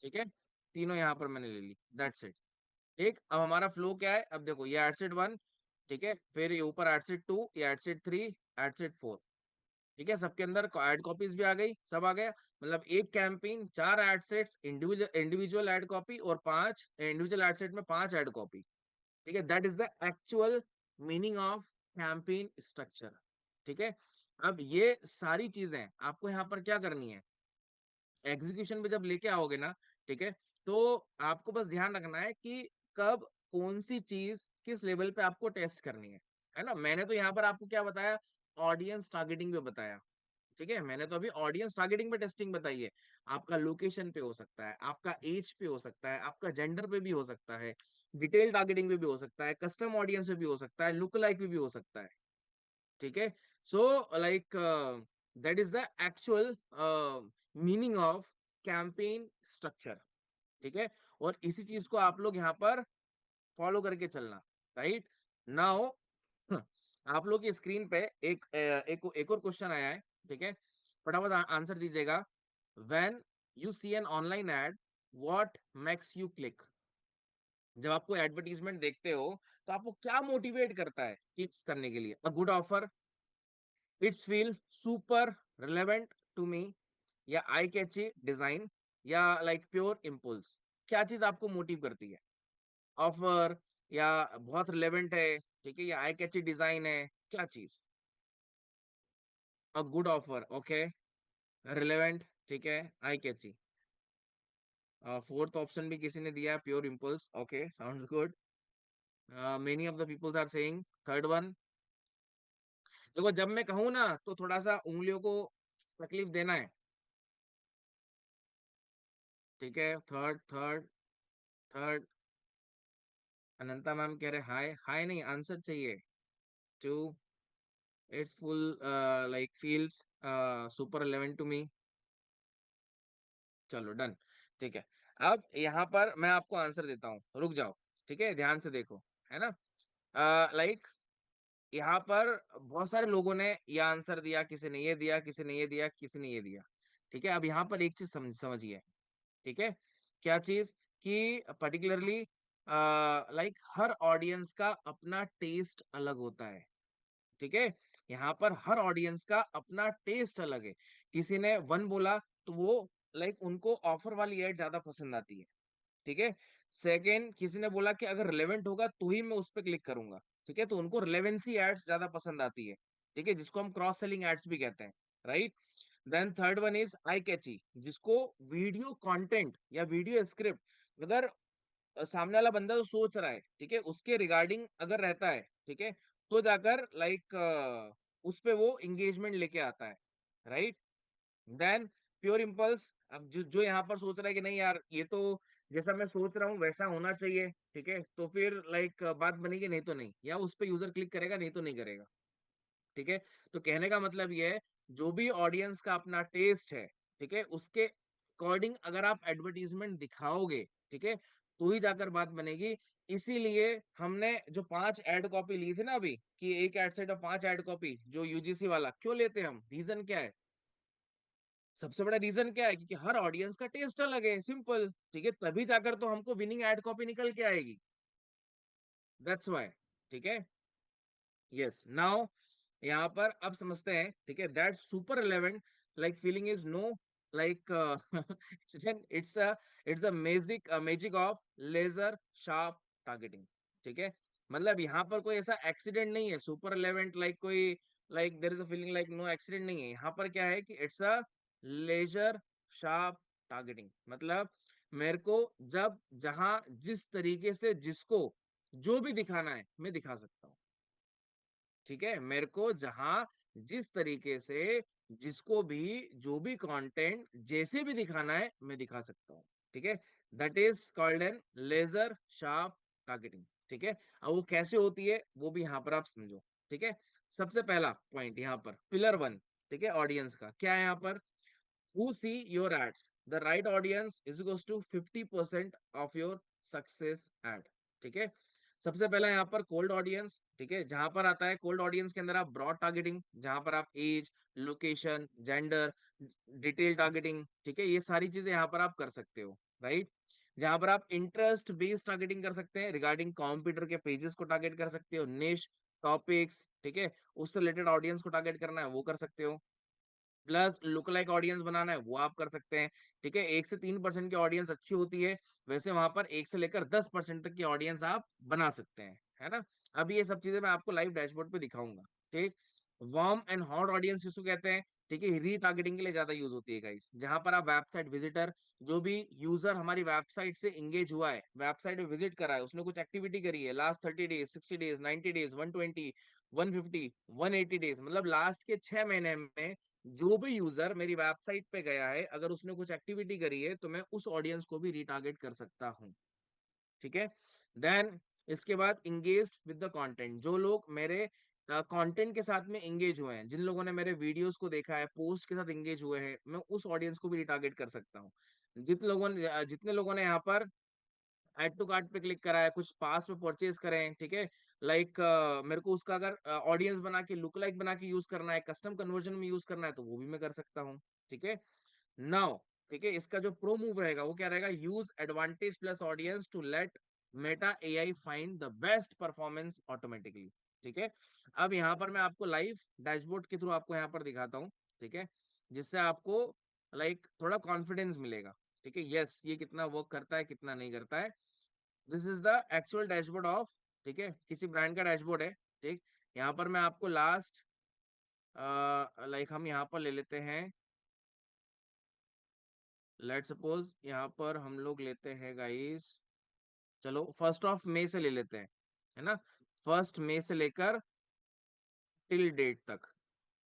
ठीक है, तीनों यहाँ पर मैंने ले ली, दैट्स इट। ठीक, अब हमारा फ्लो क्या है, अब देखो ये एड सेट 1, ठीक है, फिर ये ऊपर एड सेट 2, ये एड सेट 3, एड सेट 4, ठीक है, सबके अंदर एड कॉपीज भी आ गई, सब आ गया। मतलब एक campaign 4 ad sets, individual individual ad copy, और 5 इंडिविजुअल एड सेट में 5 एड कॉपी, ठीक है, that is the actual meaning of campaign structure. ठीक है, अब ये सारी चीजें आपको यहाँ पर क्या करनी है, एग्जीक्यूशन में जब लेके आओगे ना, ठीक है, तो आपको बस ध्यान रखना है कि कब कौन सी चीज किस लेवल पे आपको टेस्ट करनी है ना। मैंने तो यहाँ पर आपको क्या बताया, ऑडियंस टारगेटिंग पे बताया, ठीक है, मैंने तो अभी ऑडियंस टारगेटिंग पे टेस्टिंग बताई है। आपका लोकेशन पे हो सकता है, आपका एज पे हो सकता है, आपका जेंडर पे भी हो सकता है, डिटेल टारगेटिंग पे भी हो सकता है, कस्टम ऑडियंस पे भी हो सकता है, लुक लाइक पे भी हो सकता है, ठीक है। So like that is the actual meaning of campaign structure, ठीक है, और इसी चीज को आप लोग यहाँ पर फॉलो करके चलना, राइट। नाउ आप लोग की स्क्रीन पे एक और क्वेश्चन आया है, ठीक है, फटाफट आंसर दीजिएगा। When you see an online ad, what makes you click. जब आपको एडवर्टीजमेंट देखते हो तो आपको क्या मोटिवेट करता है क्लिक्स करने के लिए, a good offer, it's feel super relevant to me, या आई कैची डिजाइन, या लाइक प्योर इम्पल्स, क्या चीज आपको मोटिव करती है, ऑफर, या बहुत रिलेवेंट है, ठीक है, या आई कैची डिजाइन है, क्या चीज, अ गुड ऑफर, ओके, रिलेवेंट, ठीक है, आई कैची, फोर्थ ऑप्शन भी किसी ने दिया है, pure impulse, okay, sounds good, many of the peoples are saying third one. देखो जब मैं कहूँ ना तो थोड़ा सा उंगलियों को तकलीफ देना है, ठीक है, third third third, Ananta ma'am कह रहे हाय, हाय नहीं आंसर चाहिए, two, it's full like feels super relevant to me, चलो डन, ठीक है। अब यहाँ पर मैं आपको आंसर देता हूँ, रुक जाओ, ठीक है, ध्यान से देखो, है ना, लाइक यहाँ पर बहुत सारे लोगों ने ये आंसर दिया, किसी ने ये दिया, किसी ने ये दिया, किसी ने ये दिया, ठीक है। अब यहाँ पर एक चीज समझिए, ठीक है, क्या चीज, कि पर्टिकुलरली लाइक हर ऑडियंस का अपना टेस्ट अलग होता है, ठीक है, यहाँ पर हर ऑडियंस का अपना टेस्ट अलग है। किसी ने वन बोला तो वो लाइक उनको ऑफर वाली एड ज्यादा पसंद आती है, ठीक है। सेकेंड, किसी ने बोला कि अगर रिलेवेंट होगा तो ही मैं उस पर क्लिक करूंगा, ठीक है, तो उनको रिलेवेंसी एड्स ज्यादा पसंद आती है, ठीक है, जिसको हम क्रॉस सेलिंग एड्स भी कहते हैं, right. Then third one is eye catchy, जिसको वीडियो कंटेंट या वीडियो स्क्रिप्ट, अगर सामने वाला बंदा तो सोच रहा है, ठीक है, उसके रिगार्डिंग अगर रहता है, ठीक है, तो जाकर लाइक उस पे वो एंगेजमेंट लेके आता है, राइट। देन प्योर इम्पल्स, अब जो यहाँ पर सोच रहा है कि नहीं यार ये तो जैसा मैं सोच रहा हूँ वैसा होना चाहिए, ठीक है, तो फिर लाइक बात बनेगी, नहीं तो नहीं, या उस पे यूजर क्लिक करेगा, नहीं तो नहीं करेगा, ठीक है। तो कहने का मतलब ये है, जो भी ऑडियंस का अपना टेस्ट है, ठीक है, उसके अकॉर्डिंग अगर आप एडवर्टीजमेंट दिखाओगे, ठीक है, तो ही जाकर बात बनेगी। इसीलिए हमने जो 5 एड कॉपी ली थी ना अभी, कि एक एड सेट और 5 एड कॉपी, जो यूजीसी वाला क्यों लेते हैं हम, रीजन क्या है, सबसे बड़ा रीजन क्या है, क्योंकि हर ऑडियंस का टेस्ट अलग है, सिंपल, ठीक है, तभी जाकर तो हमको विनिंग एड कॉपी निकल के आएगी, दैट्स व्हाई, ठीक है। यस, नाउ यहाँ पर अब समझते हैं, ठीक है, that's super relevant, like feeling is no, like it's a magic of laser sharp targeting, ठीक है, मतलब यहाँ पर कोई ऐसा एक्सीडेंट नहीं है, सुपर रिलेवेंट लाइक कोई, like there is a feeling like no accident नहीं है, यहाँ पर क्या है कि it's a laser sharp targeting, मतलब मेरे को जब जहां जिस तरीके से जिसको जो भी दिखाना है मैं दिखा सकता हूँ, ठीक है, मेरे को जहां जिस तरीके से जिसको भी जो भी कंटेंट जैसे भी दिखाना है मैं दिखा सकता हूँ, ठीक है, that is called an laser sharp targeting, ठीक है। अब वो कैसे होती है वो भी यहाँ पर आप समझो, ठीक है। सबसे पहला पॉइंट यहाँ पर पिलर वन, ठीक है, ऑडियंस का क्या है यहाँ पर, who see your ads, the right audience is equals to 50% of your success ad, ठीक है। सबसे पहला यहाँ पर कोल्ड ऑडियंस, ठीक है, जहां पर आता है कोल्ड ऑडियंस के अंदर आप ब्रॉड टारगेटिंग, जहां पर आप age, location, gender, detail targeting, ठीक है, ये सारी चीजें यहाँ पर आप कर सकते हो, राइट। जहां पर आप इंटरेस्ट बेस्ड टारगेटिंग कर सकते हैं, रिगार्डिंग कंप्यूटर के पेजेस को टारगेट कर सकते हो, निश टॉपिक्स, ठीक है, उससे रिलेटेड ऑडियंस को टारगेट करना है वो कर सकते हो। प्लस लुक लाइक ऑडियंस बनाना है वो आप कर सकते हैं, ठीक है। 1 से 3% की ऑडियंस अच्छी होती है, वैसे वहां पर 1 से लेकर 10% तक की ऑडियंस आप बना सकते हैं, है ना। अब ये सब चीजें मैं आपको लाइव डैशबोर्ड पे दिखाऊंगा, ठीक। वार्म एंड हॉट ऑडियंस किसको कहते हैं, ठीक है, रीटारगेटिंग के लिए ज्यादा यूज होती है गाइस, जहां पर आप वेबसाइट विजिटर, जो भी यूजर हमारी वेबसाइट से इंगेज हुआ है, वेबसाइट में विजिट करा है, उसने कुछ एक्टिविटी करी है last 30 days, 60 days, 90 days, 120, 150, 180 days, मतलब लास्ट के 6 महीने में जो भी यूजर मेरी वेबसाइट पे गया है, अगर उसने कुछ एक्टिविटी करी है तो मैं उस ऑडियंस को भी रिटारगेट कर सकता हूँ, ठीक है। देन इसके बाद इंगेज विद द कंटेंट, जो लोग मेरे कंटेंट के साथ में इंगेज हुए हैं, जिन लोगों ने मेरे वीडियोस को देखा है, पोस्ट के साथ इंगेज हुए हैं, मैं उस ऑडियंस को भी रिटारगेट कर सकता हूँ। जितने लोगों ने यहाँ पर ऐड टू कार्ट पे क्लिक करा है, कुछ पास में परचेज करें, ठीक है, लाइक मेरे को उसका अगर ऑडियंस बना के, लुक लाइक बना के यूज करना है, कस्टम कन्वर्जन में यूज करना है, तो वो भी मैं कर सकता हूँ, ठीक है। नाउ, ठीक है, इसका जो प्रो मूव रहेगा वो क्या रहेगा, use advantage plus audience to let Meta AI find the best performance automatically, ठीक है। अब यहाँ पर मैं आपको लाइव डैशबोर्ड के थ्रू आपको यहाँ पर दिखाता हूँ, ठीक है, जिससे आपको लाइक थोड़ा कॉन्फिडेंस मिलेगा, ठीक है, यस ये कितना वर्क करता है, कितना नहीं करता है। This is the actual dashboard of, ठीक है, किसी ब्रांड का डैशबोर्ड है, ठीक। यहाँ पर मैं आपको लास्ट लाइक हम यहाँ पर ले लेते हैं, लेट सपोज यहाँ पर हम लोग लेते हैं गाइस, चलो 1 मई से ले लेते हैं, है ना, 1 मई से लेकर टिल डेट तक,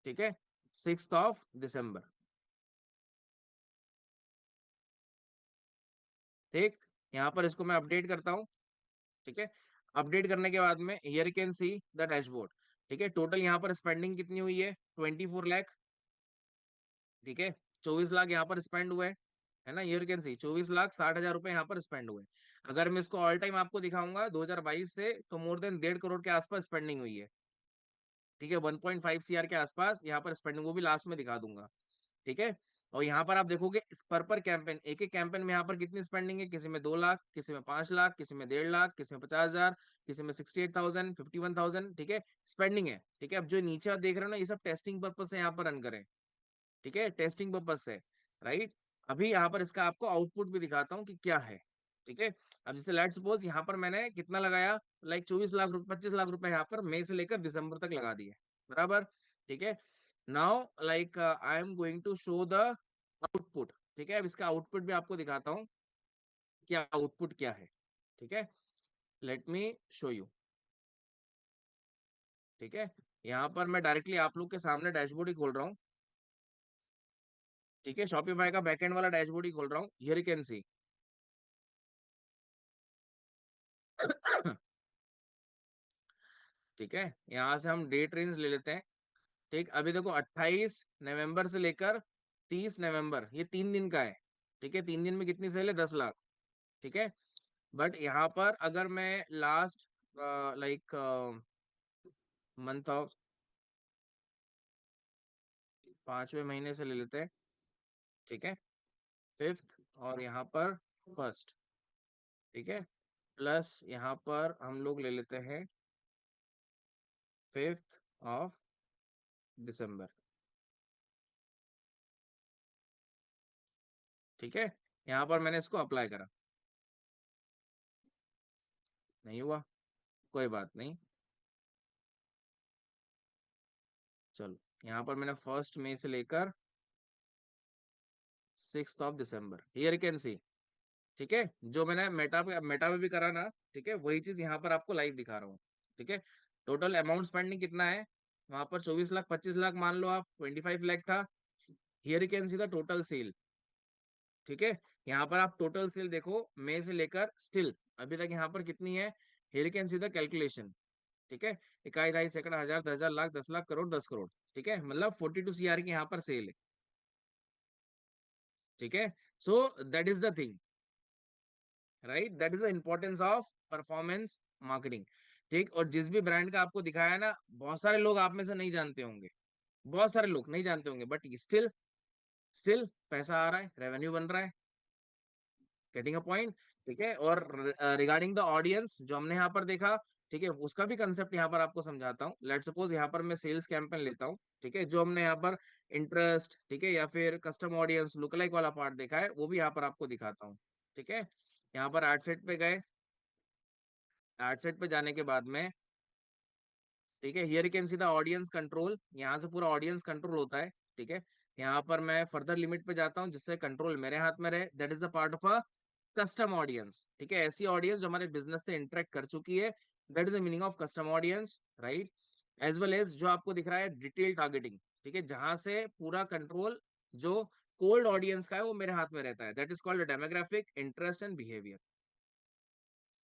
ठीक है, 6 दिसंबर, ठीक। यहाँ पर इसको मैं अपडेट करता हूँ, ठीक है। अपडेट करने के बाद में here can see the dashboard, ठीक है, टोटल यहाँ पर स्पेंडिंग कितनी हुई है, 24 लाख, ठीक है, 24 लाख यहाँ पर स्पेंड हुए, है ना, हियर कैन सी 24,60,000 रुपए यहाँ पर स्पेंड हुए। अगर मैं इसको ऑल टाइम आपको दिखाऊंगा 2022 से, तो मोर देन 1.5 करोड़ के आसपास स्पेंडिंग हुई है, ठीक है, 1.5 सीआर के आसपास यहाँ पर स्पेंडिंग, वो भी लास्ट में दिखा दूंगा, ठीक है। और यहाँ पर आप देखोगे पर कैंपेन, एक एक कैंपेन में यहाँ पर कितनी स्पेंडिंग है, किसी में 2 लाख, किसी में 5 लाख, किसी में 1.5 लाख, किसी में 50,000, किसी में 68,000, 51,000, ठीक है, स्पेंडिंग है, ठीक है। अब जो नीचे आप देख रहे हो ना, ये सब टेस्टिंग पर्पज से यहाँ पर रन करें, ठीक है, टेस्टिंग पर्पज से, राइट। अभी यहाँ पर इसका आपको आउटपुट भी दिखाता हूँ कि क्या है, ठीक है। अब जैसे लेट सपोज यहाँ पर मैंने कितना लगाया, लाइक 24 लाख रुपए, 25 लाख रुपए यहाँ पर मई से लेकर दिसंबर तक लगा दिए, बराबर, ठीक है। Now like I am going to show the output, ठीक है। अब इसका आउटपुट भी आपको दिखाता हूँ कि आउटपुट क्या है, ठीक है, लेट मी शो यू, ठीक है। यहाँ पर मैं डायरेक्टली आप लोग के सामने डैशबोर्ड ही खोल रहा हूँ, ठीक है, शॉपिफाई का बैकएंड वाला डैशबोर्ड ही खोल रहा हूँ, हियर यू कैन सी ठीक है। यहाँ से हम डेट रेंज ले लेते हैं, ठीक। अभी देखो 28 नवंबर से लेकर 30 नवंबर, ये 3 दिन का है, ठीक है, 3 दिन में कितनी सेल है, 10 लाख, ठीक है। बट यहाँ पर अगर मैं लास्ट लाइक मंथ ऑफ 5वें महीने से ले लेते हैं, ठीक है, फिफ्थ, और यहाँ पर फर्स्ट, ठीक है, प्लस यहाँ पर हम लोग ले लेते हैं 5 दिसंबर, ठीक है। यहाँ पर मैंने इसको अप्लाई करा, नहीं हुआ, कोई बात नहीं, चलो यहाँ पर मैंने 1 मई से लेकर 6 दिसंबर, हियर कैन सी, ठीक है, जो मैंने मेटा पे भी करा ना, ठीक है, वही चीज यहाँ पर आपको लाइव दिखा रहा हूँ, ठीक है। टोटल अमाउंट स्पेंडिंग कितना है, वहां पर 24 लाख, 25 लाख मान लो आप, 25 लाख था, here can see the total sale, ठीक है। यहाँ पर आप टोटल सेल देखो, मई से लेकर स्टिल अभी तक यहाँ पर कितनी है, here can see the calculation, ठीक है, इकाई, ढाई, सैकड़ा, हजार, 10,000, लाख, 10 लाख, करोड़, 10 करोड़, ठीक है, मतलब 42 CR की यहाँ पर सेल है, ठीक है। So that is the thing, right, that is the importance of performance marketing. ठीक, और जिस भी ब्रांड का आपको दिखाया ना, बहुत सारे लोग आप में से नहीं जानते होंगे, बहुत सारे लोग नहीं जानते होंगे, बट स्टिल स्टिल पैसा आ रहा है, रेवेन्यू बन रहा है। Getting a point? ठीक है। और रिगार्डिंग द ऑडियंस जो हमने यहाँ पर देखा, ठीक है, उसका भी कंसेप्ट यहाँ पर आपको समझाता हूँ। लेट सपोज यहाँ पर मैं सेल्स कैंपेन लेता हूँ, ठीक है, जो हमने यहाँ पर इंटरेस्ट, ठीक है, या फिर कस्टम ऑडियंस लुक लाइक वाला पार्ट देखा है, वो भी यहाँ पर आपको दिखाता हूँ। ठीक है, यहाँ पर एड सेट पे गए, एड सेट पे जाने के बाद में, ठीक है, here you can see the audience control, यहाँ से पूरा ऑडियंस कंट्रोल होता है। ठीक है, यहाँ पर मैं फर्दर लिमिट पे जाता हूँ जिससे कंट्रोल मेरे हाथ में रहे, that is the part of a custom audience. ठीक है, ऐसी ऑडियंस जो हमारे बिजनेस से इंटरेक्ट कर चुकी है, that is the meaning of custom audience, right. As well as जो आपको दिख रहा है डिटेल टारगेटिंग, ठीक है, जहां से पूरा कंट्रोल जो कोल्ड ऑडियंस का है वो मेरे हाथ में रहता है, that is called demographic interest and behaviour.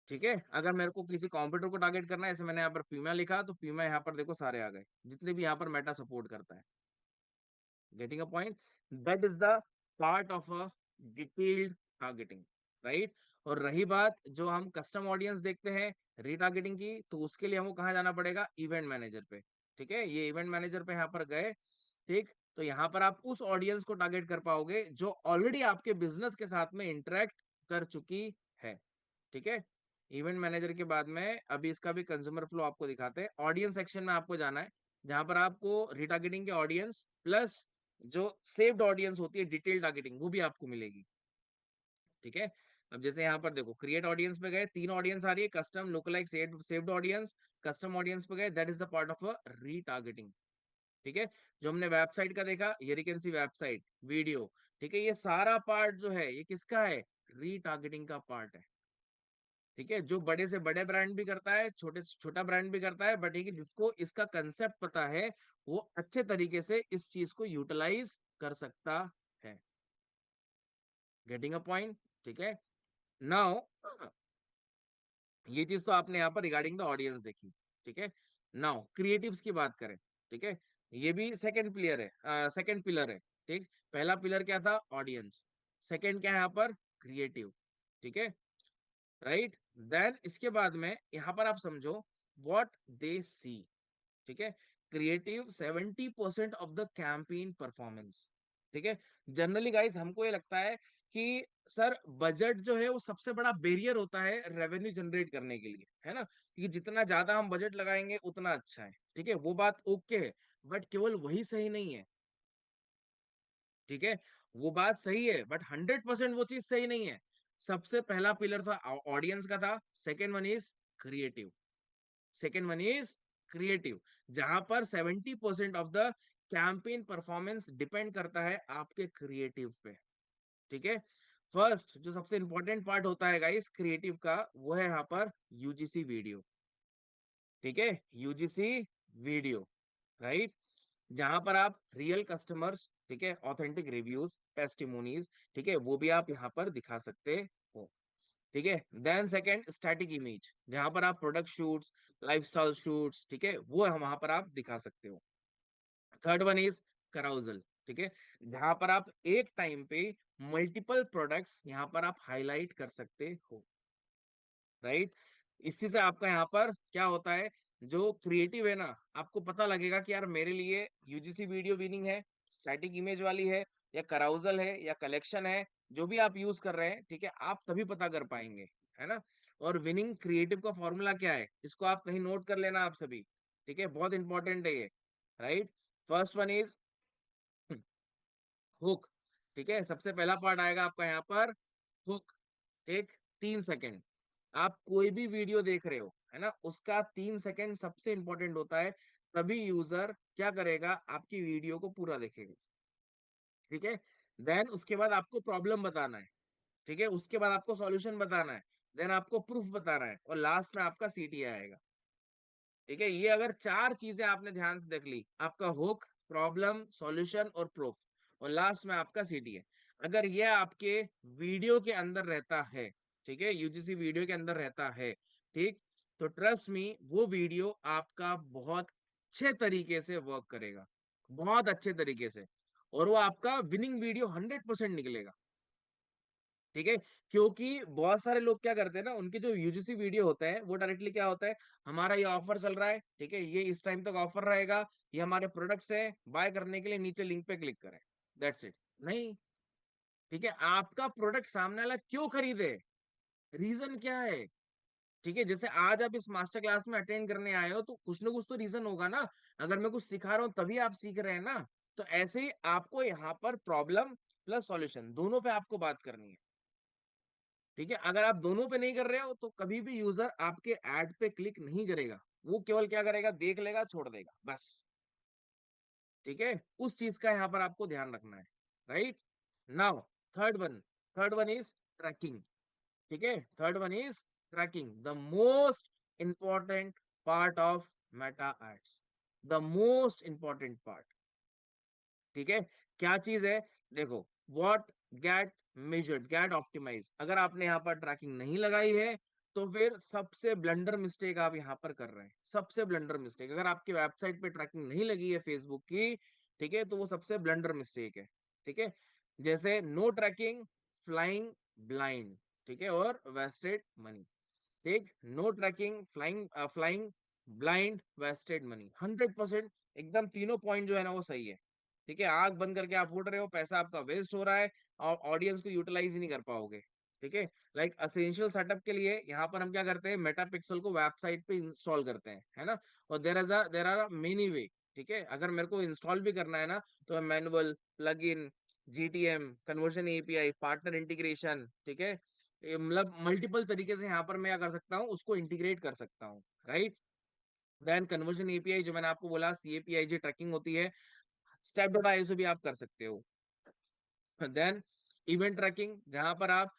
ठीक है, अगर मेरे को किसी कंप्यूटर को टारगेट करना है, जैसे मैंने यहाँ पर पीमा लिखा, तो पीमा यहाँ पर देखो सारे आ गए, जितने भी यहाँ पर मेटा सपोर्ट करता है। Getting a point? That is the part of a detailed targeting, right. और रही बात जो हम कस्टम ऑडियंस देखते हैं रीटारगेटिंग की, तो उसके लिए हमको कहाँ जाना पड़ेगा? इवेंट मैनेजर पे। ठीक है, ये इवेंट मैनेजर पे यहाँ पर गए, ठीक, तो यहाँ पर आप उस ऑडियंस को टारगेट कर पाओगे जो ऑलरेडी आपके बिजनेस के साथ में इंटरेक्ट कर चुकी है। ठीक है, इवेंट मैनेजर के बाद में अभी इसका भी कंज्यूमर फ्लो आपको दिखाते हैं। ऑडियंस सेक्शन में आपको जाना है, जहां पर आपको रिटारगेटिंग के ऑडियंस प्लस जो सेव्ड ऑडियंस होती है डिटेल टारगेटिंग, वो भी आपको मिलेगी। ठीक है, अब जैसे यहाँ पर देखो क्रिएट ऑडियंस पे गए, तीन ऑडियंस आ रही है, custom, lookalike, saved audience. Custom audience पे गए, that is the part of a retargeting. ठीक है, जो हमने वेबसाइट का देखा, ये कैन सी वेबसाइट वीडियो, ठीक है, ये सारा पार्ट जो है ये किसका है? रीटारगेटिंग का पार्ट है। ठीक है, जो बड़े से बड़े ब्रांड भी करता है, छोटे से छोटा ब्रांड भी करता है, बट ठीक है, जिसको इसका कंसेप्ट पता है वो अच्छे तरीके से इस चीज को यूटिलाइज कर सकता है। Getting a point? ठीक है, नाउ ये चीज तो आपने यहाँ पर रिगार्डिंग द ऑडियंस देखी। ठीक है, नाउ क्रिएटिव्स की बात करें, ठीक है, ये भी सेकंड पिलर है, सेकंड पिलर है। ठीक, पहला पिलर क्या था? ऑडियंस। सेकंड क्या है यहाँ पर? क्रिएटिव। ठीक है, राइट। देन इसके बाद में यहाँ पर आप समझो व्हाट दे सी। ठीक है, creative 70% of the campaign performance. ठीक है, जनरली गाइस हमको ये लगता है कि सर बजट जो है वो सबसे बड़ा बैरियर होता है रेवेन्यू जनरेट करने के लिए, है ना, कि जितना ज्यादा हम बजट लगाएंगे उतना अच्छा है। ठीक है, वो बात ओके है, बट केवल वही सही नहीं है। ठीक है, वो बात सही है, बट 100% वो चीज सही नहीं है। सबसे पहला पिलर था ऑडियंस का था, second one is creative, second one is creative, जहां पर 70% of the campaign performance depend करता है आपके क्रिएटिव पे। ठीक है, फर्स्ट जो सबसे इंपॉर्टेंट पार्ट होता है गाइस क्रिएटिव का, वो है यहाँ पर यूजीसी वीडियो। ठीक है, यूजीसी वीडियो, राइट, जहां पर आप रियल कस्टमर्स, ठीक है, ऑथेंटिक रिव्यूज, टेस्टिमोनीज, ठीक है, वो भी आप यहाँ पर दिखा सकते हो। ठीक है, देन सेकंड स्टैटिक इमेज, जहां पर आप प्रोडक्ट शूट्स, लाइफस्टाइल शूट्स, ठीक है, वो वहां पर आप दिखा सकते हो। Third one is कराउजल। ठीक है, जहां पर आप एक टाइम पे मल्टीपल प्रोडक्ट्स यहाँ पर आप हाईलाइट कर सकते हो, राइट। इसी से आपका यहाँ पर क्या होता है, जो क्रिएटिव है ना, आपको पता लगेगा कि यार मेरे लिए यूजीसी वीडियो विनिंग है, स्टैटिक इमेज वाली है, या कराउजल है, या कलेक्शन है, जो भी आप यूज कर रहे हैं, ठीक है, आप तभी पता कर पाएंगे, है ना। और विनिंग क्रिएटिव का फॉर्मूला क्या है, इसको आप कहीं नोट कर लेना आप सभी। ठीक है, बहुत इंपॉर्टेंट है ये, right. First one is hook. ठीक है, सबसे पहला पार्ट आएगा आपका यहाँ पर हुक। ठीक, 3 सेकेंड, आप कोई भी वीडियो देख रहे हो, है ना, उसका 3 सेकेंड सबसे इंपॉर्टेंट होता है, तभी यूजर क्या करेगा, आपकी वीडियो को पूरा देखेगा। ठीक है, देन उसके बाद आपको प्रॉब्लम बताना है, ठीक है, उसके बाद आपको सॉल्यूशन बताना है, देन आपको प्रूफ बताना है, और लास्ट में आपका सीटीए आएगा। ठीक है, ये अगर चार चीजें आपने ध्यान से देख ली, आपका हुक, प्रॉब्लम, सॉल्यूशन और प्रूफ, और लास्ट में आपका सीटीए, अगर ये आपके वीडियो के अंदर रहता है, ठीक है, यूजीसी वीडियो के अंदर रहता है, ठीक, तो ट्रस्ट मी वो वीडियो आपका बहुत अच्छे तरीके से वर्क करेगा, बहुत अच्छे तरीके से, और वो आपका विनिंग वीडियो 100% निकलेगा। ठीक है? क्योंकि बहुत सारे लोग क्या करते हैं ना, उनके जो यूजीसी वीडियो होते हैं, वो डायरेक्टली क्या होता है, हमारा ये ऑफर चल रहा है, ठीक है? ये इस टाइम तक ऑफर रहेगा, ये हमारे प्रोडक्ट्स हैं, बाय करने के लिए नीचे लिंक पे क्लिक करें, दैट्स इट। नहीं, ठीक है? आपका प्रोडक्ट सामने वाला क्यों खरीदे? रीज़न क्या है? ठीक है? जैसे आज आप इस मास्टर क्लास में अटेंड करने आए हो, तो कुछ ना कुछ तो रीज़न होगा ना? अगर मैं कुछ सिखा रहा हूँ, तभी आप सीख रहे हैं ना? तो ऐसे ही आपको यहाँ पर प्रॉब्लम प्लस सॉल्यूशन दोनों पे आपको बात करनी है। ठीक है? अगर आप दोनों पे नहीं कर रहे हो तो कभी भी यूज़र आपके ऐड पे क्लिक नहीं करेगा। वो केवल क्या करेगा, देख लेगा, छोड़ देगा, बस। ठीक है? उस चीज़ का यहाँ पर आपको ध्यान रखना है, right? Now third one third one is tracking, ठीक है? Third one is tracking, the most important part of Meta ads, the most important part. ठीक है? क्या चीज़ है? देखो, what get measured, get optimized, अगर आपने यहाँ पर ट्रैकिंग नहीं लगाई है, तो फिर सबसे ब्लंडर मिस्टेक आप यहाँ पर कर रहे हैं। सबसे ब्लंडर मिस्टेक, अगर आपकी वेबसाइट पे ट्रैकिंग नहीं लगी है फेसबुक की, ठीक है? तो वो सबसे ब्लंडर मिस्टेक है। ठीक है? जैसे नो ट्रैकिंग, फ्लाइंग ब्लाइंड, ठीक है? और वेस्टेड मनी। ठीक, no tracking, flying blind, wasted money, 100% एकदम तीनों पॉइंट जो है ना वो सही है। ठीक है, आंख बंद करके आप उड़ रहे हो, पैसा आपका वेस्ट हो रहा है और ऑडियंस को यूटिलाइज ही नहीं कर पाओगे। ठीक है, लाइक असेंशियल सेटअप के लिए यहाँ पर हम क्या करते हैं, मेटा पिक्सल को वेबसाइट पे इंस्टॉल करते हैं, है ना? और देर आर मेनी वे। ठीक है, अगर मेरे को इंस्टॉल भी करना है ना, तो manual, plug in, GTM, conversion API, partner integration, ठीक है, मतलब मल्टीपल तरीके से यहाँ पर मैं क्या कर सकता हूँ, उसको इंटीग्रेट कर सकता हूँ, राइट? देन कन्वर्जन एपीआई जो मैंने आपको बोला, सीएपीआई ट्रैकिंग होती है, स्टेप डॉट आईएसओ भी आप कर सकते हो। देन इवेंट ट्रैकिंग, जहां पर आप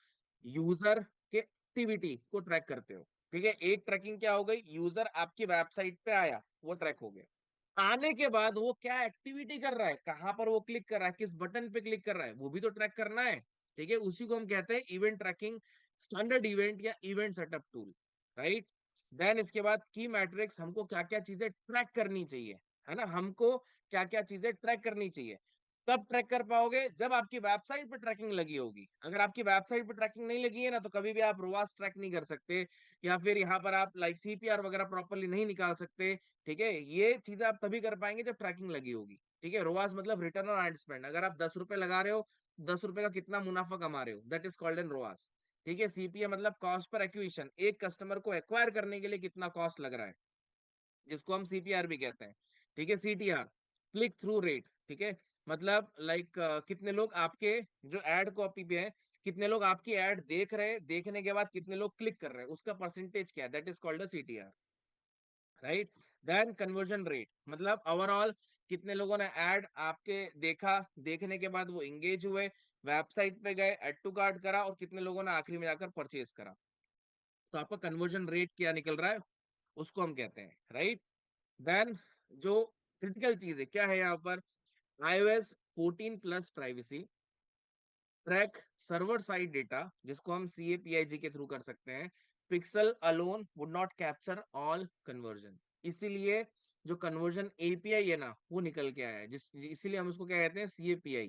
यूजर के एक्टिविटी को ट्रैक करते हो। ठीक है, एक ट्रैकिंग क्या हो गई, यूजर आपकी वेबसाइट पे आया, वो ट्रैक हो गया। आने के बाद वो क्या एक्टिविटी कर रहा है, कहां पर वो क्लिक कर रहा है, किस बटन पे क्लिक कर रहा है, वो भी तो ट्रैक करना है। ठीक है, उसी को हम कहते हैं इवेंट ट्रैकिंग, स्टैंडर्ड इवेंट या event setup tool, right? Then इसके बाद की मैट्रिक्स, हमको क्या क्या चीजें ट्रैक करनी चाहिए, है ना? हमको क्या क्या चीजें ट्रैक करनी चाहिए। कब ट्रैक कर पाओगे, जब आपकी वेबसाइट पे ट्रैकिंग लगी होगी। अगर आपकी वेबसाइट पे ट्रैकिंग नहीं लगी है ना, तो कभी भी आप रोआस ट्रैक नहीं कर सकते, या फिर यहाँ पर आप लाइक सीपीआर वगैरह प्रॉपर्ली नहीं निकाल सकते। ठीक है, ये चीजें आप तभी कर पाएंगे जब ट्रैकिंग लगी होगी। ठीक है, रोआस मतलब रिटर्न ऑन एड स्पेंड, अगर आप 10 रुपए लगा रहे हो, 10 रुपए का कितना मुनाफा कमा रहे हो, that is called N ROAS. ठीक है, सीपीए मतलब कॉस्ट पर एक्विजिशन, एक कस्टमर को एक्वायर करने के लिए कितना कॉस्ट लग रहा है, जिसको हम सीपीआर भी कहते हैं। ठीक है, सीटीआर, क्लिक थ्रू रेट, ठीक है, मतलब लाइक कितने लोग आपके जो एड कॉपी पे है, कितने लोग आपकी एड देख रहे हैं, देखने के बाद कितने लोग क्लिक कर रहे हैं, उसका परसेंटेज क्या है, that is called a CTR, right? Then conversion rate, मतलब ओवरऑल कितने लोगों ने ऐड आपके देखा, देखने के बाद वो एंगेज हुए, वेबसाइट पे गए, ऐड टू कार्ट करा, और कितने लोगों ने आखिरी में जाकर परचेज करा। तो आपका कन्वर्जन रेट क्या निकल रहा है, उसको हम कहते हैं, राइट? देन जो क्रिटिकल चीज है क्या है यहाँ पर, iOS 14 plus privacy, track server side data, जिसको हम CAPIG के थ्रू कर सकते हैं, pixel alone would not capture all conversion, इसीलिए जो कन्वर्जन एपीआई है ना, वो निकल के आया है, जिस इसीलिए हम उसको क्या कहते हैं, CAPI,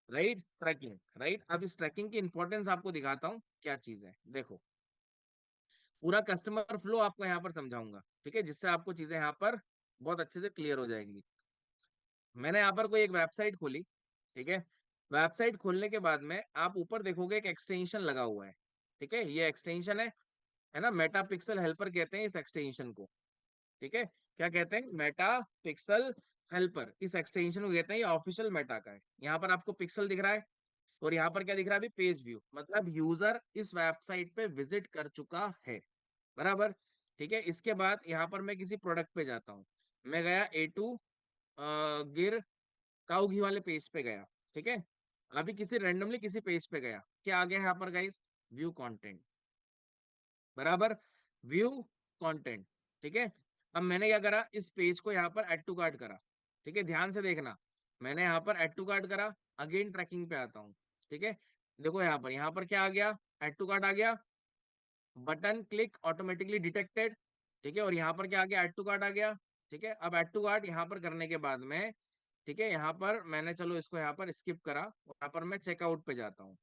राइट? Trekking, right? अब इस ट्रैकिंग की इंपॉर्टेंस आपको दिखाता हूँ क्या चीज है, देखो। पूरा कस्टमर फ्लो आपको यहाँ पर समझाऊंगा, ठीक है, जिससे आपको चीजें यहाँ पर बहुत अच्छे से क्लियर हो जाएंगी। मैंने यहाँ पर कोई एक वेबसाइट खोली, ठीक है, वेबसाइट खोलने के बाद में आप ऊपर देखोगे एक एक्सटेंशन लगा हुआ है। ठीक है, ये एक्सटेंशन है ना, मेटा पिक्सल हेल्पर कहते हैं इस एक्सटेंशन को। ठीक है, क्या कहते हैं, मेटा पिक्सल हेल्पर, इस एक्सटेंशन को कहते हैं, ये ऑफिशियल मेटा का है। यहाँ पर आपको पिक्सल दिख रहा है, और यहाँ पर क्या दिख रहा है अभी, पेज व्यू, मतलब यूजर इस वेबसाइट पे विजिट कर चुका है, बराबर? ठीक है, इसके बाद यहाँ पर मैं किसी प्रोडक्ट पे जाता हूँ, मैं गया A2 गिर काऊ घी वाले पेज पे गया। ठीक है, अभी किसी रैंडमली किसी पेज पे गया, क्या आ गया यहाँ पर गाइस, व्यू कंटेंट, बराबर? व्यू कंटेंट, ठीक है। अब मैंने क्या करा, इस पेज को यहाँ पर ऐड टू कार्ट करा। ठीक है, ध्यान से देखना, मैंने यहाँ पर ऐड टू कार्ट करा, अगेन ट्रैकिंग पे आता हूँ। ठीक है, देखो यहाँ पर क्या आ गया, ऐड टू कार्ट आ गया, बटन क्लिक ऑटोमेटिकली डिटेक्टेड। ठीक है, और यहाँ पर क्या आ गया, ऐड टू कार्ट आ गया। ठीक है, अब ऐड टू कार्ट यहाँ पर करने के बाद में, ठीक है, यहाँ पर मैंने चलो इसको यहाँ पर स्किप करा, यहाँ पर मैं चेकआउट पे जाता हूँ।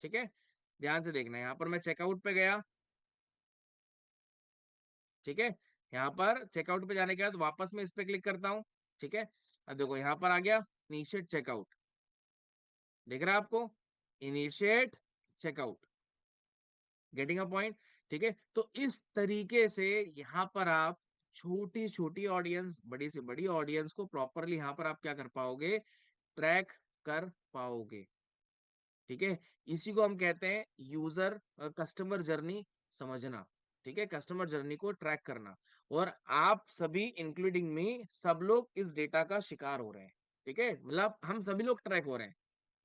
ठीक है, ध्यान से देखना, यहाँ पर मैं चेकआउट पे गया, ठीक है। यहाँ पर चेकआउट पे जाने के बाद वापस मैं इस पे क्लिक करता हूँ, ठीक है। अब देखो यहाँ पर आ गया इनिशिएट चेकआउट, देख रहा है आपको, initiate checkout, getting a point, ठीक है। तो इस तरीके से यहाँ पर आप छोटी छोटी ऑडियंस, बड़ी से बड़ी ऑडियंस को प्रॉपरली यहाँ पर आप क्या कर पाओगे, ट्रैक कर पाओगे, ठीक है। इसी को हम कहते हैं यूजर कस्टमर जर्नी समझना, ठीक है, कस्टमर जर्नी को ट्रैक करना। और आप सभी इंक्लूडिंग मी, सब लोग इस डेटा का शिकार हो रहे हैं, ठीक है, मतलब हम सभी लोग ट्रैक हो रहे हैं।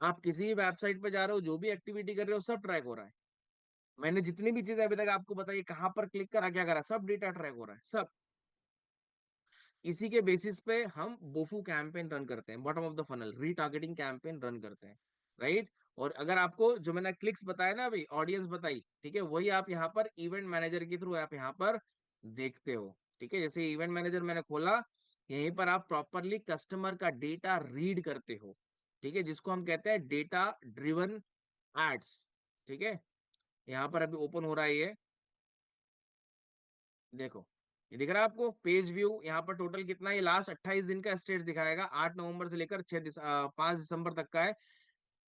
आप किसी भी वेबसाइट पे जा रहे हो, जो भी एक्टिविटी कर रहे हो, सब ट्रैक हो रहा है। मैंने जितनी भी चीजें अभी तक आपको बताई, कहाँ पर क्लिक करा, क्या करा, सब डेटा ट्रैक हो रहा है, सब। इसी के बेसिस पे हम बोफू कैंपेन रन करते हैं, bottom of the funnel retargeting campaign run करते हैं, राइट। और अगर आपको जो मैंने क्लिक्स बताया ना अभी, ऑडियंस बताई, ठीक है, वही आप यहाँ पर इवेंट मैनेजर के थ्रू आप यहाँ पर देखते हो, ठीक है। जैसे इवेंट मैनेजर मैंने खोला, यहीं पर आप प्रॉपरली कस्टमर का डेटा रीड करते हो, ठीक है, जिसको हम कहते हैं डेटा ड्रिवन एड्स, ठीक है। यहाँ पर अभी ओपन हो रहा है ये, देखो, ये दिख रहा है आपको पेज व्यू, यहाँ पर टोटल कितना है, ये लास्ट 28 दिन का स्टेट्स दिखाएगा, 8 नवंबर से लेकर 5 दिसंबर तक का है।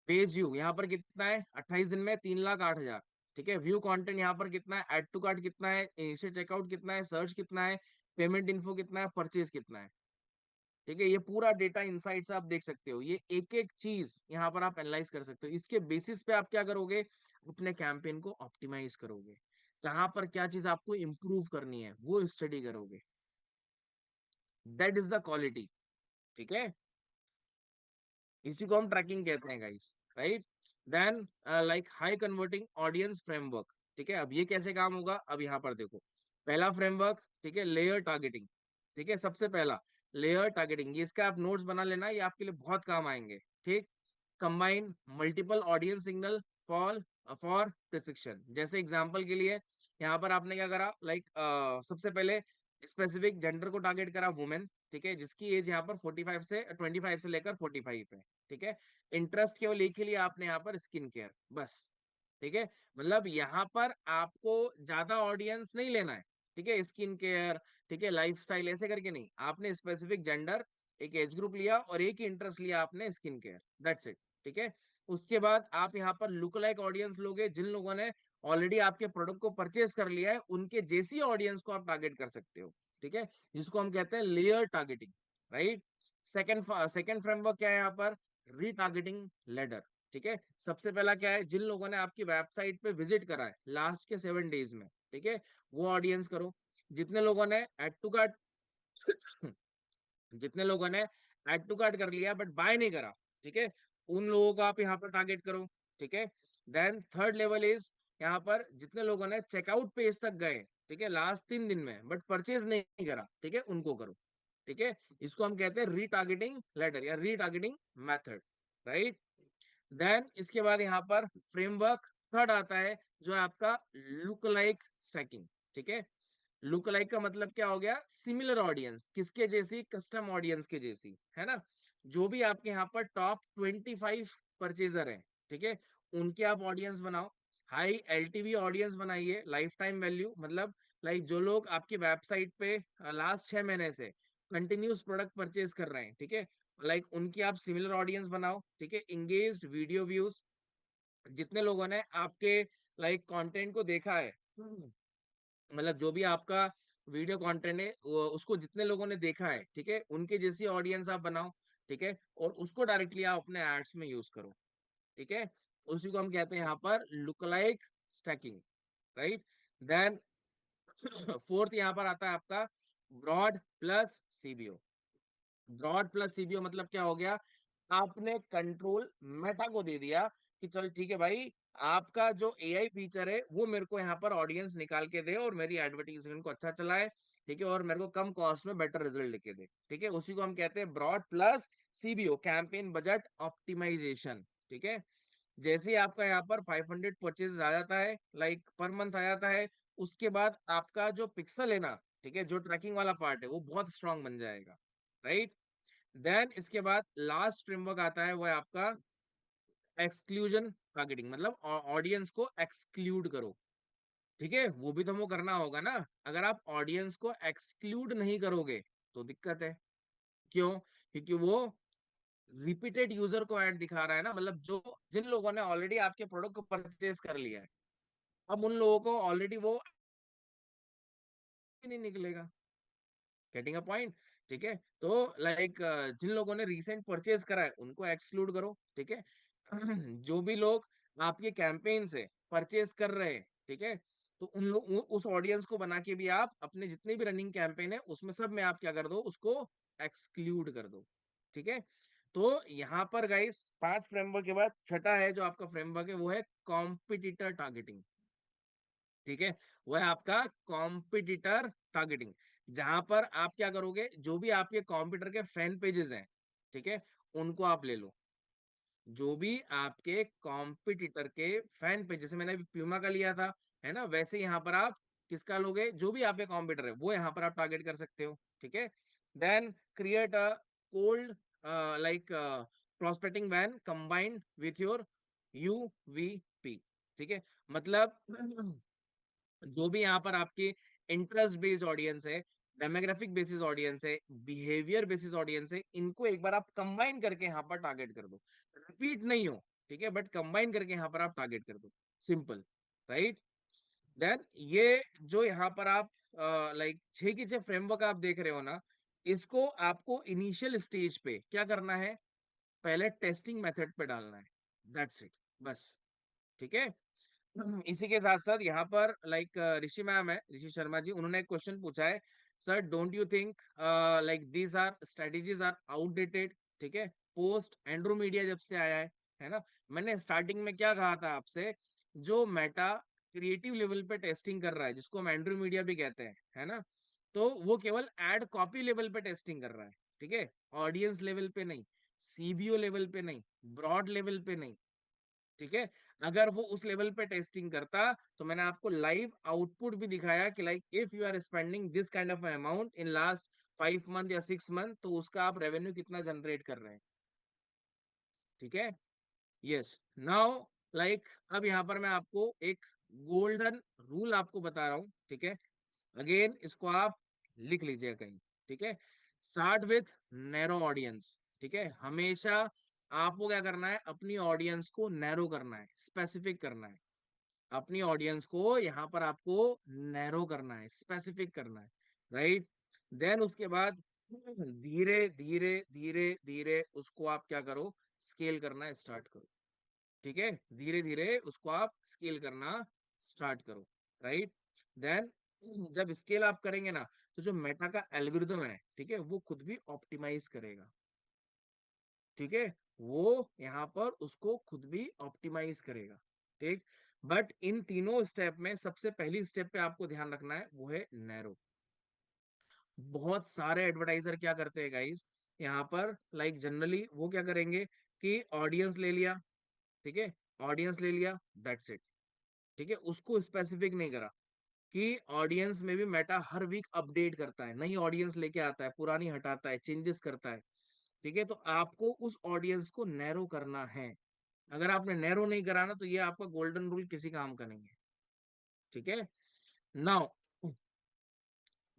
पेज व्यू यहाँ पर कितना है, 28 दिन में 3,08,000, ठीक है। व्यू कंटेंट यहाँ पर कितना है, ऐड टू कार्ट कितना है, इनिशियल चेकआउट कितना है, सर्च कितना है, पेमेंट इन्फो कितना है, परचेज कितना है, ठीक है। ये पूरा डेटा इनसाइट्स आप देख सकते हो, ये एक एक चीज यहाँ पर आप एनालाइज कर सकते हो। इसके बेसिस पे आप क्या करोगे, अपने कैंपेन को ऑप्टिमाइज करोगे, कहाँ पर क्या चीज आपको इंप्रूव करनी है वो स्टडी करोगे, दैट इज द क्वालिटी, ठीक है। इसी को हम ट्रैकिंग कहते हैं guys, right. Then like high converting audience framework, ठीक है। अब ये कैसे काम होगा, अब यहाँ पर देखो, पहला फ्रेमवर्क, ठीक है, लेयर टारगेटिंग, ठीक है। सबसे पहला लेयर टारगेटिंग, ये इसका आप नोट्स बना लेना, ये आपके लिए बहुत काम आएंगे, ठीक। Combine multiple audience signal for precision, जैसे एग्जांपल के लिए यहाँ पर आपने क्या करा, लाइक सबसे पहले स्पेसिफिक जेंडर को टारगेट करा, वुमेन, ठीक है, जिसकी एज यहाँ पर 45 से 25 से लेकर 45 है, ठीक है। इंटरेस्ट केवल एक ही लिया आपने यहाँ पर, स्किन केयर, बस, ठीक है। मतलब यहाँ पर आपको ज्यादा ऑडियंस नहीं लेना है, ठीक है, स्किन केयर, ठीक है, लाइफस्टाइल ऐसे करके नहीं, आपने स्पेसिफिक जेंडर, एक एज ग्रुप लिया और एक ही इंटरेस्ट लिया आपने, स्किन केयर, दैट्स इट, ठीक है। उसके बाद आप यहाँ पर लुक लाइक ऑडियंस लोगे, जिन लोगों ने ऑलरेडी आपके प्रोडक्ट को परचेज कर लिया है, उनके जैसी ऑडियंस को आप टारगेट कर सकते हो, ठीक है, जिसको हम कहते हैं layer targeting, right. Second framework क्या है यहाँ पर, रीटारगेटिंग लेडर, ठीक है। सबसे पहला क्या है, जिन लोगों ने आपकी वेबसाइट पे विजिट करा है लास्ट के 7 डेज में, ठीक है, वो ऑडियंस करो। जितने लोगों ने एड टू कार्ट जितने लोगों ने ऐड टू कार्ट कर लिया बट बाय नहीं करा, ठीक है, उन लोगों को आप यहाँ पर टारगेट करो, ठीक है। देन थर्ड लेवल इज, यहाँ पर जितने लोगों ने चेकआउट पेज तक गए, ठीक है, लास्ट 3 दिन में बट परचेज नहीं करा, ठीक है, उनको करो, ठीक है। इसको हम कहते हैं रीटारगेटिंग लेडर या रीटारगेटिंग मेथड, राइट। देन इसके बाद यहाँ पर फ्रेमवर्क थर्ड आता है, जो है आपका लुक लाइक स्टैकिंग, ठीक है। लुक लाइक का मतलब क्या हो गया, सिमिलर ऑडियंस, किसके जैसी, कस्टम ऑडियंस के जैसी, है ना। जो भी आपके यहाँ पर टॉप 25 परचेजर है, ठीक है, उनके आप ऑडियंस बनाओ। हाई एलटीवी ऑडियंस बनाइए, लाइफ टाइम वैल्यू, मतलब लाइक जो लोग आपकी वेबसाइट पे लास्ट 6 महीने से कंटिन्यूस प्रोडक्ट परचेज कर रहे हैं, ठीक है, लाइक उनकी आप सिमिलर ऑडियंस बनाओ, ठीक है। इंगेज्ड वीडियो व्यूज, जितने लोगों ने आपके लाइक कंटेंट को देखा है, मतलब जो भी आपका वीडियो कंटेंट है उसको जितने लोगों ने देखा है, ठीक है, उनके जैसी ऑडियंस आप बनाओ, ठीक है, और उसको डायरेक्टली आप अपने एड्स में यूज करो, ठीक है। उसी को हम कहते हैं यहाँ पर look like stacking, right. Then fourth यहाँ पर आता है आपका broad plus CBO. Broad plus CBO मतलब क्या हो गया, आपने कंट्रोल मेटा को दे दिया कि चल ठीक है भाई, आपका जो एआई फीचर है वो मेरे को यहाँ पर ऑडियंस निकाल के दे और मेरी एडवर्टीजमेंट को अच्छा चलाए, ठीक है, और मेरे को कम कॉस्ट में बेटर रिजल्ट लेके दे, ठीक है। उसी को हम कहते हैं broad plus CBO, campaign budget optimization, ठीक है। जैसे ही आपका यहाँ पर 500 परचेज आ जाता है, लाइक पर मंथ आ जाता है, उसके बाद आपका जो पिक्सल है ना, ठीक है, जो ट्रैकिंग वाला पार्ट है वो बहुत स्ट्रांग बन जाएगा, राइट। देन इसके बाद लास्ट फ्रेमवर्क आता है, वो है आपका एक्सक्लूजन टारगेटिंग, मतलब ऑडियंस को एक्सक्लूड करो, ठीक है, वो भी तो हमको करना होगा ना। अगर आप ऑडियंस को एक्सक्लूड नहीं करोगे तो दिक्कत है। क्यों? क्योंकि वो रिपीटेड यूजर को ऐड दिखा रहा है ना, मतलब जो जिन लोगों ने ऑलरेडी आपके प्रोडक्ट को परचेज कर लिया है, अब उन लोगों को ऑलरेडी वो नहीं निकलेगा। Getting a point? ठीक है, तो लाइक जिन लोगों ने रिसेंट परचेज करा है उनको एक्सक्लूड करो, ठीक है। जो भी लोग आपके कैंपेन से परचेज कर रहे हैं, ठीक है, तो उन लोग उस ऑडियंस को बना के भी आप अपने जितने भी रनिंग कैंपेन है उसमें सब में आप क्या कर दो, उसको एक्सक्लूड कर दो, ठीक है। तो यहाँ पर गाइस 5 फ्रेमवर्क के बाद छठा है जो आपका फ्रेमवर्क है वो है कॉम्पिटिटर टारगेटिंग, ठीक है। वो है आपका कॉम्पिटिटर टारगेटिंग, जहां पर आप क्या करोगे, जो भी आपके कॉम्पिटिटर के फैन पेजेस हैं, ठीक है, उनको आप ले लो। जो भी आपके कॉम्पिटिटर के फैन पेज, जैसे मैंने अभी प्यूमा का लिया था, है ना, वैसे यहाँ पर आप किसका लोगे, जो भी आपके कॉम्पिटिटर है वो यहाँ पर आप टारगेट कर सकते हो, ठीक है। Then create a cold like prospecting one combined with your UVP, ठीक है, मतलब जो भी यहाँ पर आपकी इंटरेस्ट बेस्ड ऑडियंस है, डेमोग्राफिक बेसिस ऑडियंस है, बिहेवियर बेसिस ऑडियंस है, इनको एक बार आप कंबाइन करके यहाँ पर टारगेट कर दो। रिपीट नहीं हो, ठीक है, बट कंबाइन करके यहाँ पर आप टारगेट कर दो, सिंपल, राइट। देन ये जो यहाँ पर आप लाइक 6 की 6 फ्रेमवर्क आप देख रहे हो ना, इसको आपको इनिशियल स्टेज पे क्या करना है, पहले टेस्टिंग मेथड पे डालना है, दैट्स इट, बस, ठीक है। इसी के साथ साथ यहाँ पर लाइक ऋषि मैम है, ऋषि शर्मा जी, उन्होंने एक क्वेश्चन पूछा है, sir don't you think like these are strategies are outdated, ठीक है, पोस्ट एंड्रो मीडिया जब से आया है ना। मैंने स्टार्टिंग में क्या कहा था आपसे, जो मेटा क्रिएटिव लेवल पे टेस्टिंग कर रहा है, जिसको हम एंड्रो मीडिया भी कहते हैं, है ना, तो वो केवल एड कॉपी लेवल पे टेस्टिंग कर रहा है, ठीक है, ऑडियंस लेवल पे नहीं, सीबीओ लेवल पे नहीं, ब्रॉड लेवल पे नहीं, ठीक है। अगर वो उस लेवल पे टेस्टिंग करता तो मैंने आपको लाइव आउटपुट भी दिखाया कि like if you are spending this kind of amount in last 5 month या 6 मंथ, तो उसका आप रेवेन्यू कितना जनरेट कर रहे हैं, ठीक है। यस, नाउ लाइक अब यहाँ पर मैं आपको एक गोल्डन रूल आपको बता रहा हूँ, ठीक है। अगेन इसको आप लिख लीजिए कहीं, ठीक है। स्टार्ट विथ नैरो ऑडियंस, ठीक है, हमेशा आपको क्या करना है, अपनी ऑडियंस को नैरो करना है, स्पेसिफिक करना है, अपनी ऑडियंस को यहाँ पर आपको नैरो करना है, स्पेसिफिक करना है, राइट। देन उसके बाद धीरे धीरे धीरे धीरे उसको आप क्या करो, स्केल करना स्टार्ट करो, ठीक है, धीरे धीरे उसको आप स्केल करना स्टार्ट करो, राइट। देन जब स्केल आप करेंगे ना, तो जो मेटा का एल्गोरिदम है, ठीक है, वो खुद भी ऑप्टिमाइज करेगा, ठीक है, वो यहाँ पर उसको खुद भी ऑप्टिमाइज करेगा, ठीक। बट इन तीनों स्टेप में सबसे पहली स्टेप पे आपको ध्यान रखना है वो है नैरो। बहुत सारे एडवर्टाइजर क्या करते हैं गाइस, यहाँ पर लाइक जनरली वो क्या करेंगे कि ऑडियंस ले लिया, ठीक है, ऑडियंस ले लिया, दैट्स इट, ठीक है, उसको स्पेसिफिक नहीं करा कि ऑडियंस में भी मेटा हर वीक अपडेट करता है, नई ऑडियंस लेके आता है, पुरानी हटाता है, चेंजेस करता है, ठीक है। तो आपको उस ऑडियंस को नैरो करना है। अगर आपने नैरो नहीं करा ना, तो ये आपका गोल्डन रूल किसी काम का नहीं है, ठीक है। नाउ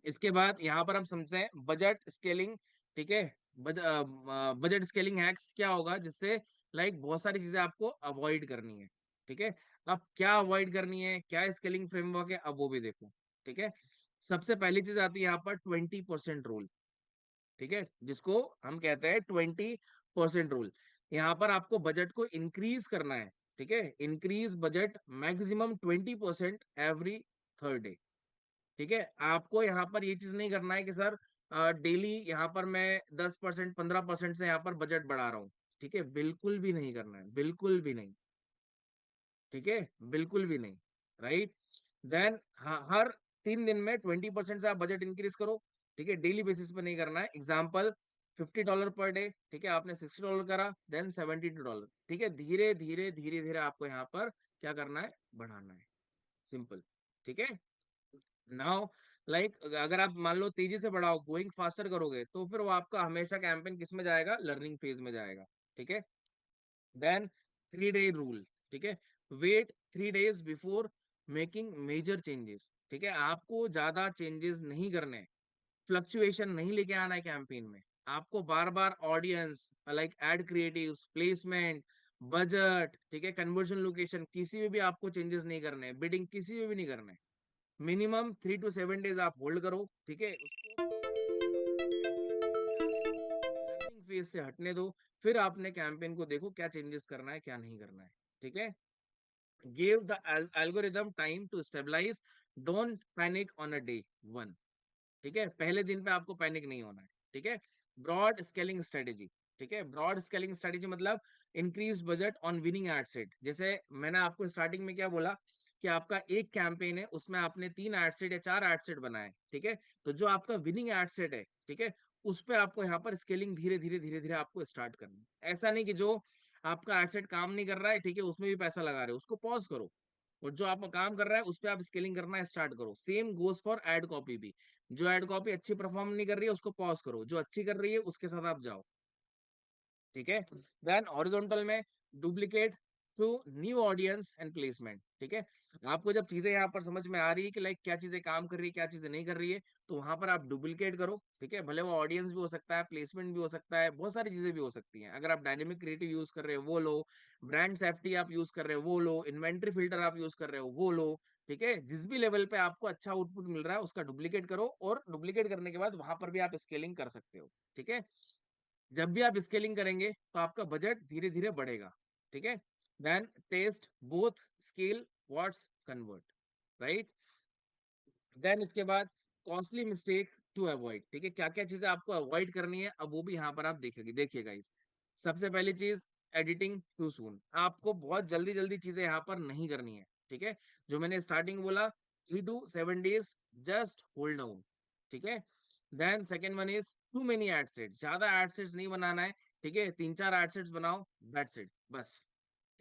इसके बाद यहाँ पर हम समझते हैं बजट स्केलिंग, ठीक है। बजट स्केलिंग हैक्स क्या होगा, जिससे लाइक बहुत सारी चीजें आपको अवॉइड करनी है, ठीक है। अब क्या अवॉइड करनी है, क्या स्केलिंग फ्रेमवर्क है, अब वो भी देखो, ठीक है। सबसे पहली चीज आती है यहाँ पर 20% रूल, ठीक है, जिसको हम कहते हैं 20% रूल। यहाँ पर आपको बजट को इंक्रीज करना है, ठीक है, increase budget maximum 20% every third day, ठीक है। आपको यहाँ पर ये चीज नहीं करना है कि सर डेली यहाँ पर मैं 10% 15% से यहाँ पर बजट बढ़ा रहा हूँ, ठीक है, बिल्कुल भी नहीं करना है, बिल्कुल भी नहीं, ठीक है, बिल्कुल भी नहीं, राइट। देन हर 3 दिन में 20% से आप बजट इंक्रीज करो, ठीक है, डेली बेसिस पे नहीं करना है। एग्जाम्पल $50 पर डे, ठीक है, आपने $60 करा, देन $72, ठीक है, धीरे धीरे धीरे धीरे आपको यहाँ पर क्या करना है, बढ़ाना है, सिंपल, ठीक है। नाउ लाइक अगर आप मान लो तेजी से बढ़ाओ, गोइंग फास्टर करोगे, तो फिर वो आपका हमेशा कैंपेन किस में जाएगा, लर्निंग फेज में जाएगा, ठीक है। देन 3 डे रूल, ठीक है। Wait 3 days before making major changes, ठीक है। आपको ज्यादा चेंजेस नहीं करने, फ्लक्चुएशन नहीं लेके आना है कैंपेन में। आपको बार बार audience, like ad creatives, placement, budget, ठीक है, कन्वर्जन लोकेशन, किसी में भी आपको चेंजेस नहीं करने हैं, बिडिंग किसी में भी नहीं करना है। मिनिमम 3 to 7 डेज आप होल्ड करो, ठीक है। लर्निंग फेज से हटने दो, फिर आपने कैंपेन को देखो क्या चेंजेस करना है क्या नहीं करना है, ठीक है। Give the algorithm time to stabilize, don't panic on a day one, ठीक है। पहले दिन पे आपको पैनिक नहीं होना है, ठीक है। ब्रॉड स्केलिंग स्ट्रेटेजी, ठीक है। ब्रॉड स्केलिंग स्ट्रेटेजी मतलब increase budget on winning ad set. जैसे मैंने आपको स्टार्टिंग में क्या बोला कि आपका एक कैंपेन है, उसमें आपने 3 एड सेट या 4 एड सेट बनाए, ठीक है। तो जो आपका विनिंग एड सेट है, ठीक है, उस पे आपको यहाँ पर स्केलिंग धीरे धीरे आपको स्टार्ट करनी है। ऐसा नहीं कि जो आपका एड सेट काम नहीं कर रहा है, ठीक है, उसमें भी पैसा लगा रहे हो, उसको पॉज करो, और जो आपका काम कर रहा है उस पर आप स्केलिंग करना स्टार्ट करो। Same goes for ad copy भी। जो एड कॉपी अच्छी परफॉर्म नहीं कर रही है उसको पॉज करो, जो अच्छी कर रही है उसके साथ आप जाओ, ठीक है। देन हॉरिजॉन्टल में duplicate to new audience and placement, ठीक है। आपको जब चीजें यहाँ पर समझ में आ रही है कि लाइक क्या चीजें काम कर रही है क्या चीजें नहीं कर रही है, तो वहां पर आप डुप्लीकेट करो, ठीक है। भले वो ऑडियंस भी हो सकता है, प्लेसमेंट भी हो सकता है, बहुत सारी चीजें भी हो सकती हैं। अगर आप डायनेमिक क्रिएटिव यूज कर रहे हो वो लो, ब्रांड सेफ्टी आप यूज कर रहे हो वो लो, इन्वेंट्री फिल्टर आप यूज कर रहे हो वो लो, ठीक है। जिस भी लेवल पे आपको अच्छा आउटपुट मिल रहा है उसका डुप्लीकेट करो, और डुप्लीकेट करने के बाद वहां पर भी आप स्केलिंग कर सकते हो, ठीक है। जब भी आप स्केलिंग करेंगे तो आपका बजट धीरे धीरे बढ़ेगा, ठीक है। Then test both scale what's convert, right. Then इसके बाद कॉस्टली मिस्टेक टू अवॉइड, ठीक है, क्या क्या चीजें आपको अवॉइड करनी है, अब वो भी यहाँ पर आप देखेंगे, देखिएगा इस। सबसे पहली चीज, एडिटिंग टू सून। आपको बहुत जल्दी जल्दी चीजें यहाँ पर नहीं करनी है, ठीक है। जो मैंने स्टार्टिंग बोला, 3 to 7 days, just hold down, ठीक है। Then second one is too many ad sets, ज्यादा एड सेट्स नहीं बनाना है, ठीक है। 3 4 एड सेट्स बनाओ, दैट्स इट, बस,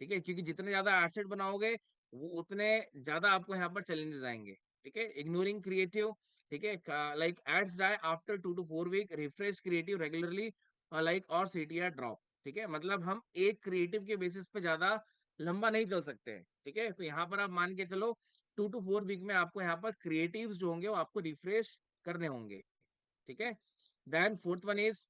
ठीक है। क्योंकि जितने ज्यादा एड सेट बनाओगे वो उतने ज्यादा आपको यहाँ पर चैलेंजेस आएंगे, ठीक है। इग्नोरिंग क्रिएटिव, ठीक है, like ads die after 2 to 4 week, refresh creative regularly, like और सीटीआर ड्रॉप, ठीक है। मतलब हम एक क्रिएटिव के बेसिस पे ज्यादा लंबा नहीं चल सकते हैं, ठीक है। तो यहाँ पर आप मान के चलो 2 to 4 वीक में आपको यहाँ पर क्रिएटिव्स जो होंगे वो आपको रिफ्रेश करने होंगे, ठीक है। Then fourth one is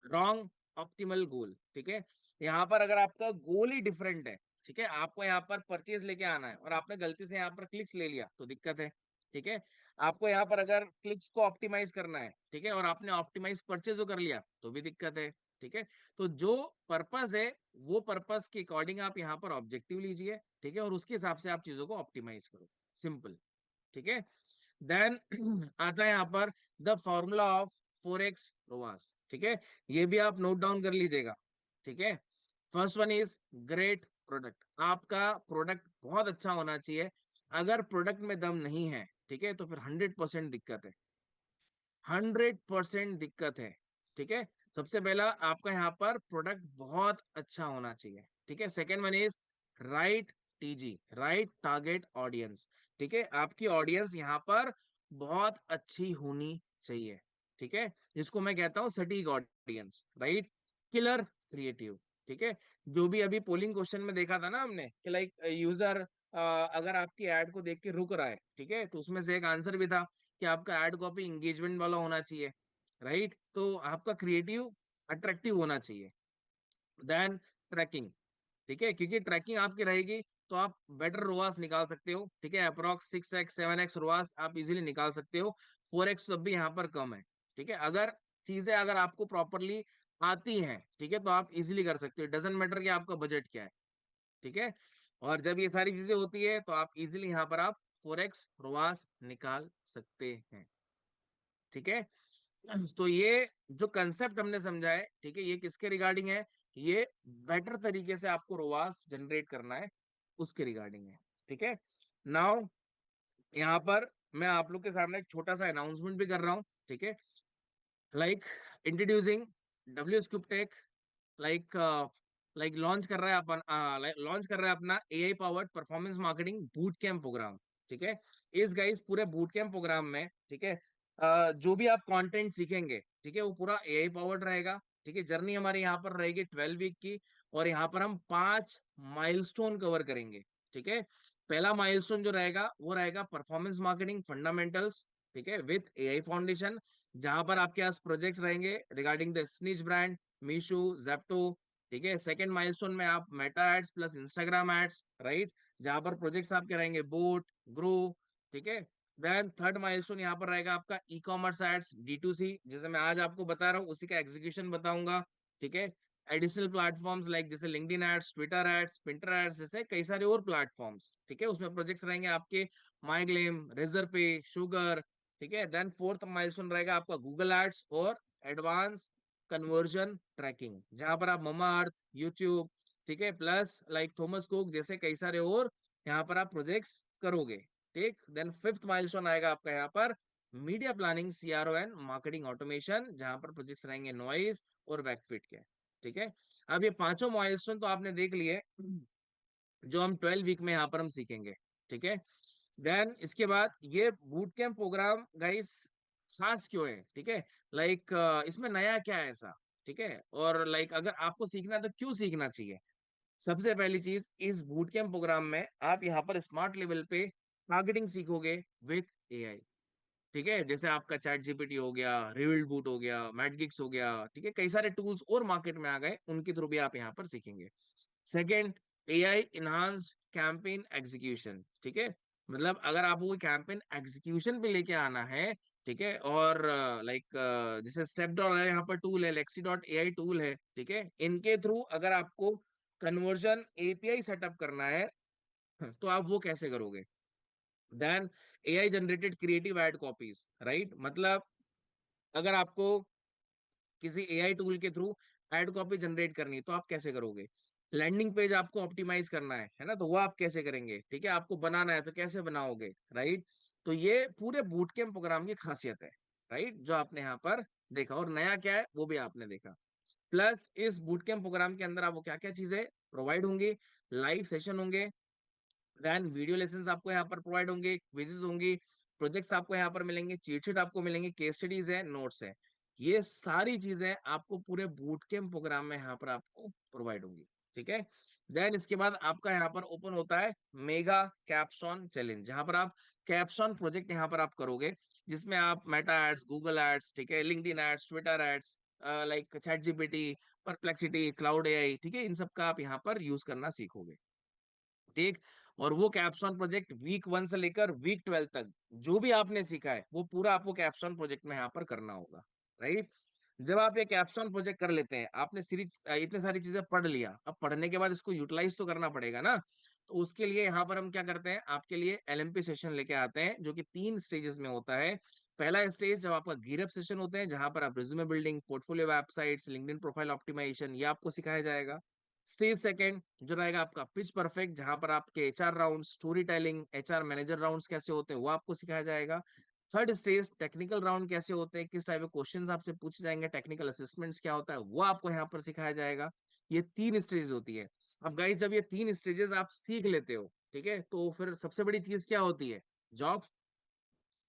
wrong optimal goal, ठीक है। यहाँ पर अगर आपका गोल ही डिफरेंट है, ठीक है, आपको यहाँ पर परचेज लेके आना है और आपने गलती से यहाँ पर क्लिक्स ले लिया तो दिक्कत है, ठीक है। आपको यहाँ पर अगर क्लिक्स को ऑप्टिमाइज करना है, ठीक है, और आपने ऑप्टिमाइज परचेज कर लिया तो भी दिक्कत है, ठीक है। तो जो पर्पस है वो पर्पस के अकॉर्डिंग आप यहाँ पर ऑब्जेक्टिव लीजिए, ठीक है, और उसके हिसाब से आप चीजों को ऑप्टिमाइज करो, सिंपल, ठीक है। देन आता है यहाँ पर द फॉर्मूला ऑफ 4x रोवास, ठीक है। ये भी आप नोट डाउन कर लीजिएगा, ठीक है। First one is great product. आपका प्रोडक्ट बहुत अच्छा होना चाहिए। अगर प्रोडक्ट में दम नहीं है, ठीक है, तो फिर 100% दिक्कत है, 100% दिक्कत है, ठीक है। सबसे पहला आपका यहाँ पर प्रोडक्ट बहुत अच्छा होना चाहिए, ठीक है। Second one is right TG, right target audience, ठीक है। आपकी ऑडियंस यहाँ पर बहुत अच्छी होनी चाहिए, ठीक है, जिसको मैं कहता हूँ सटीक ऑडियंस, राइट। किलर क्रिएटिव, ठीक है। जो भी अभी पोलिंग क्वेश्चन में देखा था ना हमने कि लाइक यूजर अगर आपकी एड को देख के रुक रहा है, ठीक है, तो उसमें से एक आंसर भी था कि आपका एड कॉपी इंगेजमेंट वाला होना चाहिए, राइट। तो आपका क्रिएटिव अट्रैक्टिव होना चाहिए। देन ट्रैकिंग, ठीक है, क्योंकि ट्रैकिंग आपकी रहेगी तो आप बेटर रोआस निकाल सकते हो, ठीक है। अप्रोक्स 6x 7x रोआस आप इजीली निकाल सकते हो, 4x तो अब भी यहाँ पर कम है, ठीक है। अगर चीजें अगर आपको प्रॉपरली आती हैं, ठीक है, तो आप इजीली कर सकते हो, डजेंट मैटर कि आपका बजट क्या है, ठीक है। और जब ये सारी चीजें होती है तो आप इजीली यहाँ पर आप 4x रोआस निकाल सकते हैं, ठीक है। तो ये जो कंसेप्ट हमने समझा है, ठीक है, ये किसके रिगार्डिंग है, ये बेटर तरीके से आपको रोवास जनरेट करना है उसके रिगार्डिंग है, ठीक है। नाउ यहाँ पर मैं आप लोग के सामने एक छोटा सा अनाउंसमेंट भी कर रहा हूँ, ठीक है। Like introducing WsCube Tech, like like launch कर रहा है अपन, लॉन्च कर रहा है अपना AI powered performance marketing boot camp program, ठीक है। इस गाइस पूरे बूट कैंप प्रोग्राम में, ठीक है, जो भी आप कंटेंट सीखेंगे, ठीक है, वो पूरा एआई पावर्ड रहेगा, ठीक है। जर्नी हमारी यहाँ पर रहेगी 12 वीक की, और यहाँ पर हम 5 माइलस्टोन कवर करेंगे। ठीक है, पहला माइलस्टोन जो रहेगा वो रहेगा परफॉर्मेंस मार्केटिंग फंडामेंटल्स, ठीक है, विद एआई फाउंडेशन, जहां पर आपके पास प्रोजेक्ट्स रहेंगे regarding the Snitch brand, Meesho, Zepto. ठीक है, सेकंड माइलस्टोन में आप Meta ads plus Instagram ads, right, जहां पर प्रोजेक्ट्स आपके रहेंगे बोट, ग्रो। ठीक है, देन थर्ड माइलस्टोन यहाँ पर रहेगा आपका ई कॉमर्स एड्स, D2C, जैसे मैं आज आपको बता रहा हूँ उसी का एग्जीक्यूशन बताऊंगा। ठीक है, एडिशनल प्लेटफॉर्म्स लाइक जैसे LinkedIn ads, Twitter ads, Pinterest ads, जैसे कई सारे और प्लेटफॉर्म्स। ठीक है, उसमें प्रोजेक्ट्स रहेंगे आपके माईग्लेम, रेजर पे, शुगर। ठीक है, देन फोर्थ माइलस्टोन रहेगा आपका गूगल एड्स और एडवांस कन्वर्जन ट्रैकिंग, जहां पर आप ममा अर्थ, यूट्यूब, ठीक है, प्लस लाइक थॉमस कुक जैसे कई सारे और यहाँ पर आप प्रोजेक्ट्स करोगे। ठीक, देन फिफ्थ माइलस्टोन आएगा आपका यहाँ पर media planning, CRO and marketing automation, जहां पर प्रोजेक्ट्स रहेंगे नॉइज और वेकफिट के। ठीक है, अब ये पांचों माइलस्टोन तो आपने देख लिए, जो हम 12 वीक में यहाँ पर हम सीखेंगे। ठीक है, देन इसके बाद ये बूट कैंप प्रोग्राम गाइस खास क्यों है? ठीक है, लाइक इसमें नया क्या है ऐसा? ठीक है, और लाइक अगर आपको सीखना है तो क्यों सीखना चाहिए? सबसे पहली चीज, इस बूट कैंप प्रोग्राम में आप यहाँ पर स्मार्ट लेवल पे टारगेटिंग सीखोगे विथ एआई। ठीक है, जैसे आपका चैट जीपीटी हो गया, रिविल बूट हो गया, मैटगिक्स हो गया, ठीक है, कई सारे टूल्स और मार्केट में आ गए, उनके थ्रू भी आप यहाँ पर सीखेंगे। Second, AI enhance campaign execution. ठीक है, मतलब अगर आपको कोई कैंपेन एग्जीक्यूशन पे लेके आना है, ठीक है, और लाइक जैसे स्टेप डॉट है यहाँ पर टूल है, लेक्सी डॉट एआई टूल है, ठीक है, इनके थ्रू अगर आपको कन्वर्जन एपीआई सेटअप करना है तो आप वो कैसे करोगे? Then AI generated creative ad copies, right, मतलब अगर आपको किसी एआई टूल के थ्रू एड कॉपी जनरेट करनी है तो आप कैसे करोगे? लैंडिंग पेज आपको ऑप्टिमाइज करना है ना, तो वो आप कैसे करेंगे? ठीक है, आपको बनाना है तो कैसे बनाओगे, राइट? तो ये पूरे बूट कैंप प्रोग्राम की खासियत है, राइट, जो आपने यहाँ पर देखा, और नया क्या है वो भी आपने देखा। प्लस इस बूट कैंप प्रोग्राम के अंदर आपको क्या क्या चीजें प्रोवाइड होंगी? लाइव सेशन होंगे, देन वीडियो लेसन आपको यहाँ पर प्रोवाइड होंगे, क्विजेस होंगी, प्रोजेक्ट्स आपको यहाँ पर मिलेंगे, चीट शीट आपको मिलेंगे, केस स्टडीज है, नोट्स है। ये सारी चीजें आपको पूरे बूट कैंप प्रोग्राम में यहाँ पर आपको प्रोवाइड होंगी। ठीक है, देन इसके बाद आपका यहाँ पर ओपन होता है मेगा कैप्सॉन चैलेंज, जहां पर आप कैप्सॉन प्रोजेक्ट यहाँ पर आप करोगे, जिसमें आप मेटा एड्स, गूगल एड्स, ठीक है, LinkedIn ads, Twitter ads, like ChatGPT, Perplexity, Claude AI, ठीक है, इन सब का आप यहाँ पर यूज करना सीखोगे। ठीक, और वो कैप्स्टोन प्रोजेक्ट वीक 1 से लेकर वीक 12 तक जो भी आपने सीखा है वो पूरा आपको कैप्स्टोन प्रोजेक्ट में यहाँ पर करना होगा, राइट। जब आप ये कैप्स्टोन प्रोजेक्ट कर लेते हैं, आपने सीरीज इतने सारी चीजें पढ़ लिया, अब पढ़ने के बाद इसको यूटिलाइज तो करना पड़ेगा ना। तो उसके लिए यहाँ पर हम क्या करते हैं, आपके लिए एलएमपी सेशन लेके आते हैं, जो कि 3 स्टेजेस में होता है। पहला स्टेज जब आपका गियरअप सेशन होते हैं, जहां पर आप resume building, portfolio websites, LinkedIn profile optimization, ये आपको सिखाया जाएगा। स्टेज सेकंड जो रहेगा आपका पिच परफेक्ट, जहां पर आपके HR round, story telling, HR manager rounds कैसे होते हैं वो आपको सिखाया जाएगा। थर्ड स्टेज टेक्निकल राउंड कैसे होते हैं, किस टाइप के क्वेश्चंस आपसे पूछे जाएंगे, टेक्निकल असेसमेंट्स क्या होता है वो आपको यहाँ पर सिखाया जाएगा। ये 3 स्टेज होती है। अब गाइस जब ये 3 स्टेजेस आप सीख लेते हो, ठीक है, तो फिर सबसे बड़ी चीज क्या होती है? जॉब,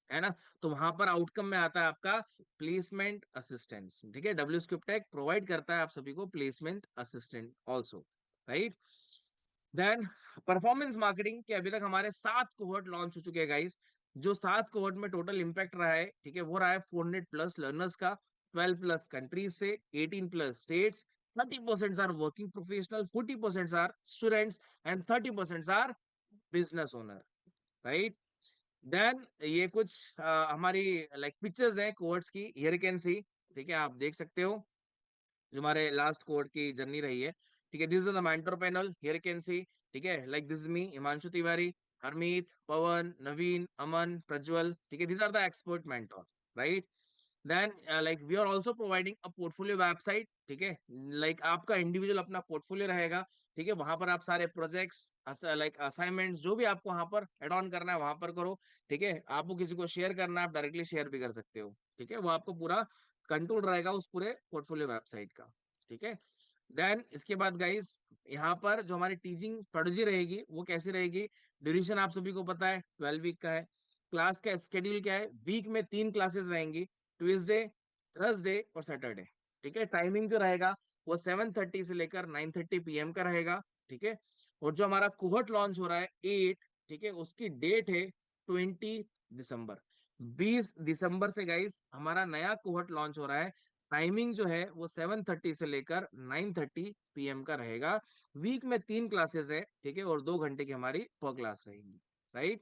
है ना। तो वहां पर आउटकम में आता है आपका प्लेसमेंट असिस्टेंस। ठीक है, डब्ल्यू स्क्रिप्टेक प्रोवाइड करता है आप सभी को placement assistant also, right. Then performance marketing के अभी तक हमारे 7 कोहॉर्ट लॉन्च हो चुके हैं गाइस। जो 7 कोहॉर्ट में टोटल इम्पैक्ट रहा है, ठीक है, वो रहा है 400+ लर्नर्स का, 12+ कंट्रीज से, 18+ states, 30% are working professional, 40% are students and 30% are business owner, right. Then ये कुछ हमारी लाइक पिक्चर्स हैं कोर्ट्स की, हियर कैन सी। ठीक है, आप देख सकते हो जो हमारे लास्ट कोर्ट की जर्नी रही है। ठीक है, this is the mentor panel, here can see. ठीक है, like this is me, Himanshu Tiwari, Harmeet, Pawan, Naveen, Aman, Prajwal, ठीक है, these are the expert mentor, right? Then like we are also providing a portfolio website, ठीक है, लाइक आपका इंडिविजुअल अपना पोर्टफोलियो रहेगा। ठीक है, वहां पर आप सारे प्रोजेक्ट्स, लाइक असाइनमेंट्स जो भी आपको वहां पर एड ऑन करना है वहां पर करो। ठीक है, आपको किसी को शेयर करना है आप डायरेक्टली शेयर भी कर सकते हो। ठीक है, वो आपको पूरा कंट्रोल रहेगा उस पूरे पोर्टफोलियो वेबसाइट का। ठीक है, देन इसके बाद गाइस यहाँ पर जो हमारी टीचिंग स्ट्रेटजी रहेगी वो कैसी रहेगी? ड्यूरेशन आप सभी को पता है 12 वीक का है। क्लास का स्केड्यूल क्या है? वीक में 3 क्लासेस रहेंगी, ट्यूसडे, थर्सडे और सैटरडे। ठीक है, टाइमिंग जो रहेगा वो 7:30 से लेकर 9:30 PM का रहेगा, ठीक है। और जो हमारा कोहट लॉन्च हो रहा है 8, ठीक है, उसकी डेट है 20 दिसंबर। 20 दिसंबर से गाइस हमारा नया कोहट लॉन्च हो रहा है। टाइमिंग जो है वो 7:30 से लेकर 9:30 PM का रहेगा। वीक में 3 क्लासेस है, ठीक है, और 2 घंटे की हमारी पर क्लास रहेगी, राइट।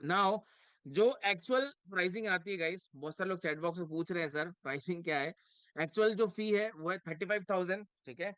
नाउ जो एक्चुअल प्राइसिंग आती है गाइस, बहुत सारे लोग चैट बॉक्स में पूछ रहे हैं सर प्राइसिंग क्या है। एक्चुअल जो फी है वो है 35,000, ठीक है।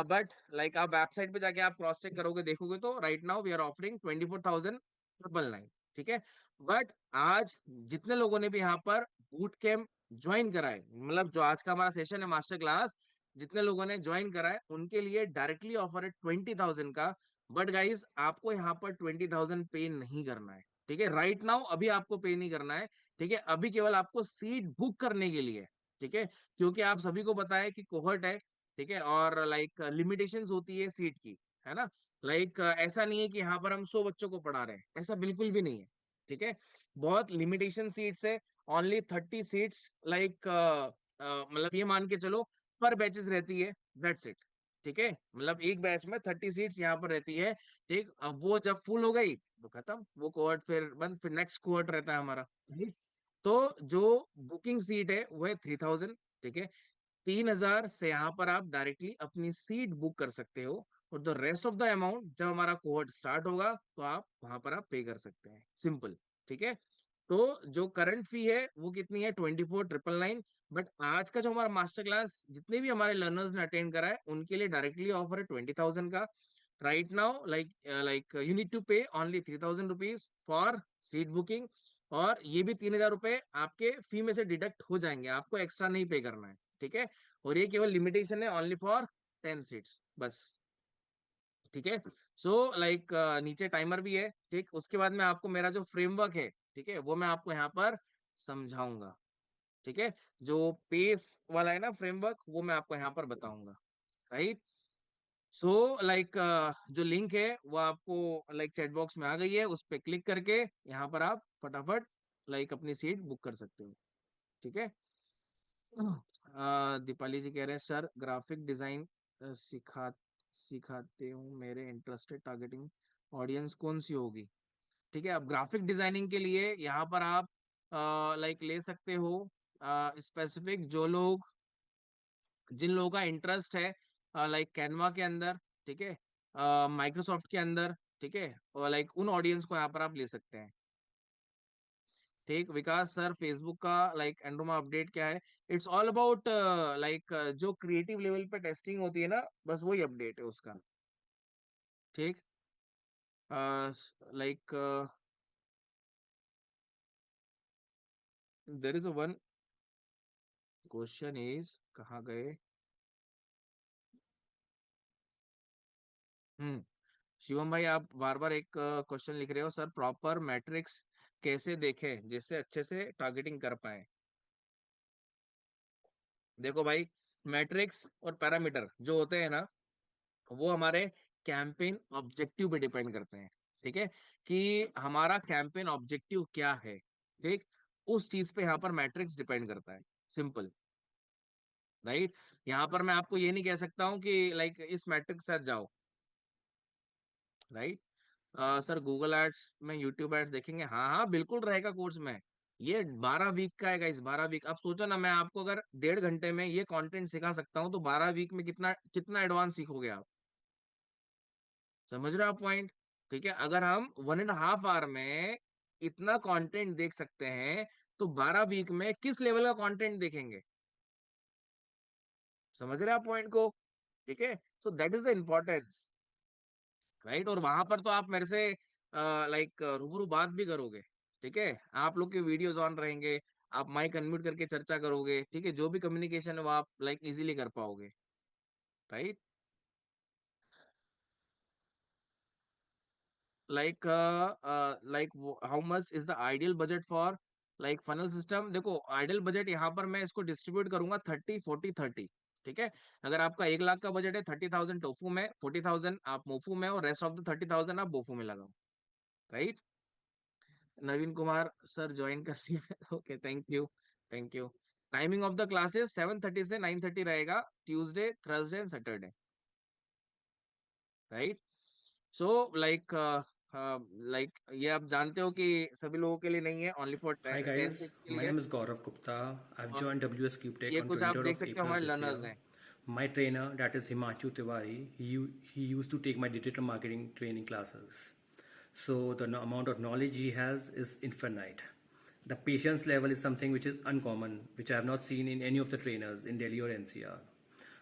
बट लाइक आप वेबसाइट पे जाके आप क्रॉस चेक करोगे, देखोगे तो right now we are offering 24,999, ठीक है। बट आज जितने लोगों ने भी यहाँ पर बूट कैंप ज्वाइन करा है, मतलब जो आज का हमारा सेशन है मास्टर क्लास, जितने लोगों ने ज्वाइन करा है उनके लिए डायरेक्टली ऑफर है 20,000 का। बट गाइज आपको यहाँ पर 20,000 पे नहीं करना है, ठीक है। राइट नाउ अभी आपको पे नहीं करना है, ठीक है। अभी केवल आपको सीट बुक करने के लिए, ठीक है, क्योंकि आप सभी को पता है कि कोहर्ट है, ठीक है, और लाइक लिमिटेशंस होती है सीट की, है ना। लाइक ऐसा नहीं है कि यहाँ पर हम 100 बच्चों को पढ़ा रहे हैं, ऐसा बिल्कुल भी नहीं है, ठीक है। बहुत लिमिटेशन सीट्स है, ओनली 30 सीट्स, लाइक मतलब ये मान के चलो पर बैचेस रहती है, दैट्स इट, ठीक है। मतलब एक बैच में 30 सीट्स यहाँ पर रहती है, ठीक। अब वो जब फुल हो गई तो खत्म, वो कोहर्ट फिर बंद, फिर नेक्स्ट कोहर्ट रहता है हमारा, ठीक। तो जो बुकिंग सीट है वो है 3,000, ठीक है। 3,000 से यहाँ पर आप डायरेक्टली अपनी सीट बुक कर सकते हो, और the rest of the amount जब हमारा कोहर्ट स्टार्ट होगा तो आप वहां पर आप पे कर सकते हैं, सिंपल, ठीक है। तो जो करंट फी है वो कितनी है, 24,999। बट आज का जो हमारा मास्टर क्लास जितने भी हमारे लर्नर्स ने अटेंड करा है उनके लिए डायरेक्टली ऑफर है 20,000 का। Right now like you need to pay only 3,000 rupees for seat booking, और ये भी 3,000 रुपए आपके फी में से डिडक्ट हो जाएंगे, आपको एक्स्ट्रा नहीं पे करना है, ठीक है। और ये केवल लिमिटेशन है ओनली फॉर 10 सीट्स बस, ठीक है। सो लाइक नीचे टाइमर भी है, ठीक। उसके बाद में आपको मेरा जो फ्रेमवर्क है, ठीक है, वो मैं आपको यहाँ पर समझाऊंगा, ठीक है। जो पेस वाला है ना फ्रेमवर्क, वो मैं आपको यहाँ पर बताऊंगा, राइट। सो लाइक जो लिंक है वो आपको लाइक चैट बॉक्स में आ गई है, उस पर क्लिक करके यहाँ पर आप फटाफट लाइक अपनी सीट बुक कर सकते हो, ठीक है। दीपाली जी कह रहे हैं सर ग्राफिक डिजाइन सिखा सिखाते हूँ, मेरे इंटरेस्टेड टारगेटिंग ऑडियंस कौन सी होगी, ठीक है। अब ग्राफिक डिजाइनिंग के लिए यहाँ पर आप लाइक ले सकते हो स्पेसिफिक जो लोग, जिन लोगों का इंटरेस्ट है लाइक कैनवा के अंदर, ठीक है, माइक्रोसॉफ्ट के अंदर, ठीक है, और लाइक उन ऑडियंस को यहाँ पर आप ले सकते हैं, ठीक। विकास सर फेसबुक का लाइक एंड्रोमा अपडेट क्या है, इट्स ऑल अबाउट लाइक जो क्रिएटिव लेवल पे टेस्टिंग होती है ना, बस वही अपडेट है उसका, ठीक। Like there is a one question is कहाँ गए। शिवम भाई आप बार बार एक क्वेश्चन लिख रहे हो, सर प्रॉपर मैट्रिक्स कैसे देखें जिससे अच्छे से टारगेटिंग कर पाए। देखो भाई, मैट्रिक्स और पैरामीटर जो होते हैं ना, वो हमारे कैंपेन ऑब्जेक्टिव पे डिपेंड करते हैं, ठीक है, कि हमारा कैंपेन ऑब्जेक्टिव क्या है, ठीक। उस चीज पे यहाँ पर मैट्रिक्स डिपेंड करता है, सिंपल, राइट। यहाँ पर मैं आपको ये नहीं कह सकता हूँ कि लाइक इस मैट्रिक्स के साथ जाओ, राइट। सर गूगल एड्स में यूट्यूब एड्स देखेंगे, हाँ हाँ बिल्कुल रहेगा कोर्स में। ये 12 वीक का है इस 12 वीक, अब सोचो ना, मैं आपको अगर 1.5 घंटे में ये कंटेंट सिखा सकता हूँ तो 12 वीक में कितना कितना एडवांस सीखोगे आप, समझ रहे हो आप पॉइंट, ठीक है। अगर हम 1.5 आवर में इतना कंटेंट देख सकते हैं तो 12 वीक में किस लेवल का कंटेंट देखेंगे, समझ रहे हो आप पॉइंट को, ठीक है। So that is the importance, right. और वहां पर तो आप मेरे से लाइक रूबरू बात भी करोगे, ठीक है। आप लोग के वीडियोस ऑन रहेंगे, आप माइक अनम्यूट करके चर्चा करोगे, ठीक है। जो भी कम्युनिकेशन है वो आप लाइक इजीली कर पाओगे, right. Like how much is the ideal budget for like funnel system. देखो आइडियल बजट यहाँ पर मैं इसको डिस्ट्रीब्यूट करूंगा 30-40-30, ठीक है। अगर आपका 1 लाख का बजट है, 30,000 टोफू में, 40,000 आप मोफू में, और रेस्ट ऑफ द 30,000 आप बोफू में लगाओ, राइट। नवीन कुमार सर ज्वाइन कर लिया okay, thank you, thank you. Timing of the classes 7:30 से 9:30 रहेगा, Tuesday, Thursday and Saturday, right? So like ये आप जानते हो कि सभी लोगों के लिए नहीं है, ओनली फॉर Hi 10 guys, 6 के my लिए। name is Gaurav Gupta. I've और joined WS CubeTech ये on कुछ आप 23rd देख of सकते हो April हमारे this year. लर्नर्स हैं। My trainer, that is Himanshu Tiwari, he used to take my digital marketing training classes. So the amount of knowledge he has is infinite. The patience level is something which is uncommon, which I have not seen in any of the trainers in Delhi or NCR.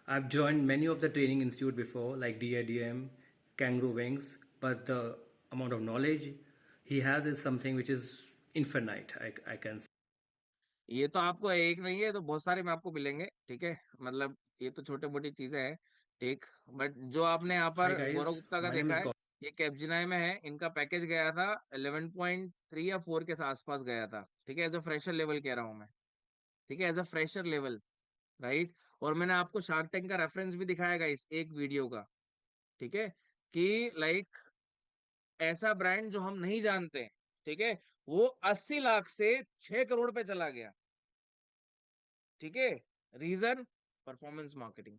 I've joined many of the training institute before, like DIDM, Kangaroo Wings, but the amount of knowledge he has is something which is infinite. I can ये तो आपको एक नहीं है, तो बहुत सारे में आपको मिलेंगे, ठीक है? मतलब ये तो छोटे मोटी चीजें हैं, ठीक। बट जो आपने यहाँ Hi पर गौरव guys, गुप्ता का my name देखा is है, Gaurav. ये कैपजिनाई में है। इनका पैकेज गया था 11.3 या 4 के आसपास गया था, ठीक है? एज अ फ्रेशर लेवल कह रहा हूँ मैं, ठीक है? As a fresher level, right? और मैंने आपको शार्क टैंक का रेफरेंस भी दिखाएगा इस एक वीडियो का, ठीक है? कि लाइक ऐसा ब्रांड जो हम नहीं जानते, ठीक है, वो 80 लाख से 6 करोड़ पे चला गया, ठीक है? रीजन, परफॉर्मेंस मार्केटिंग,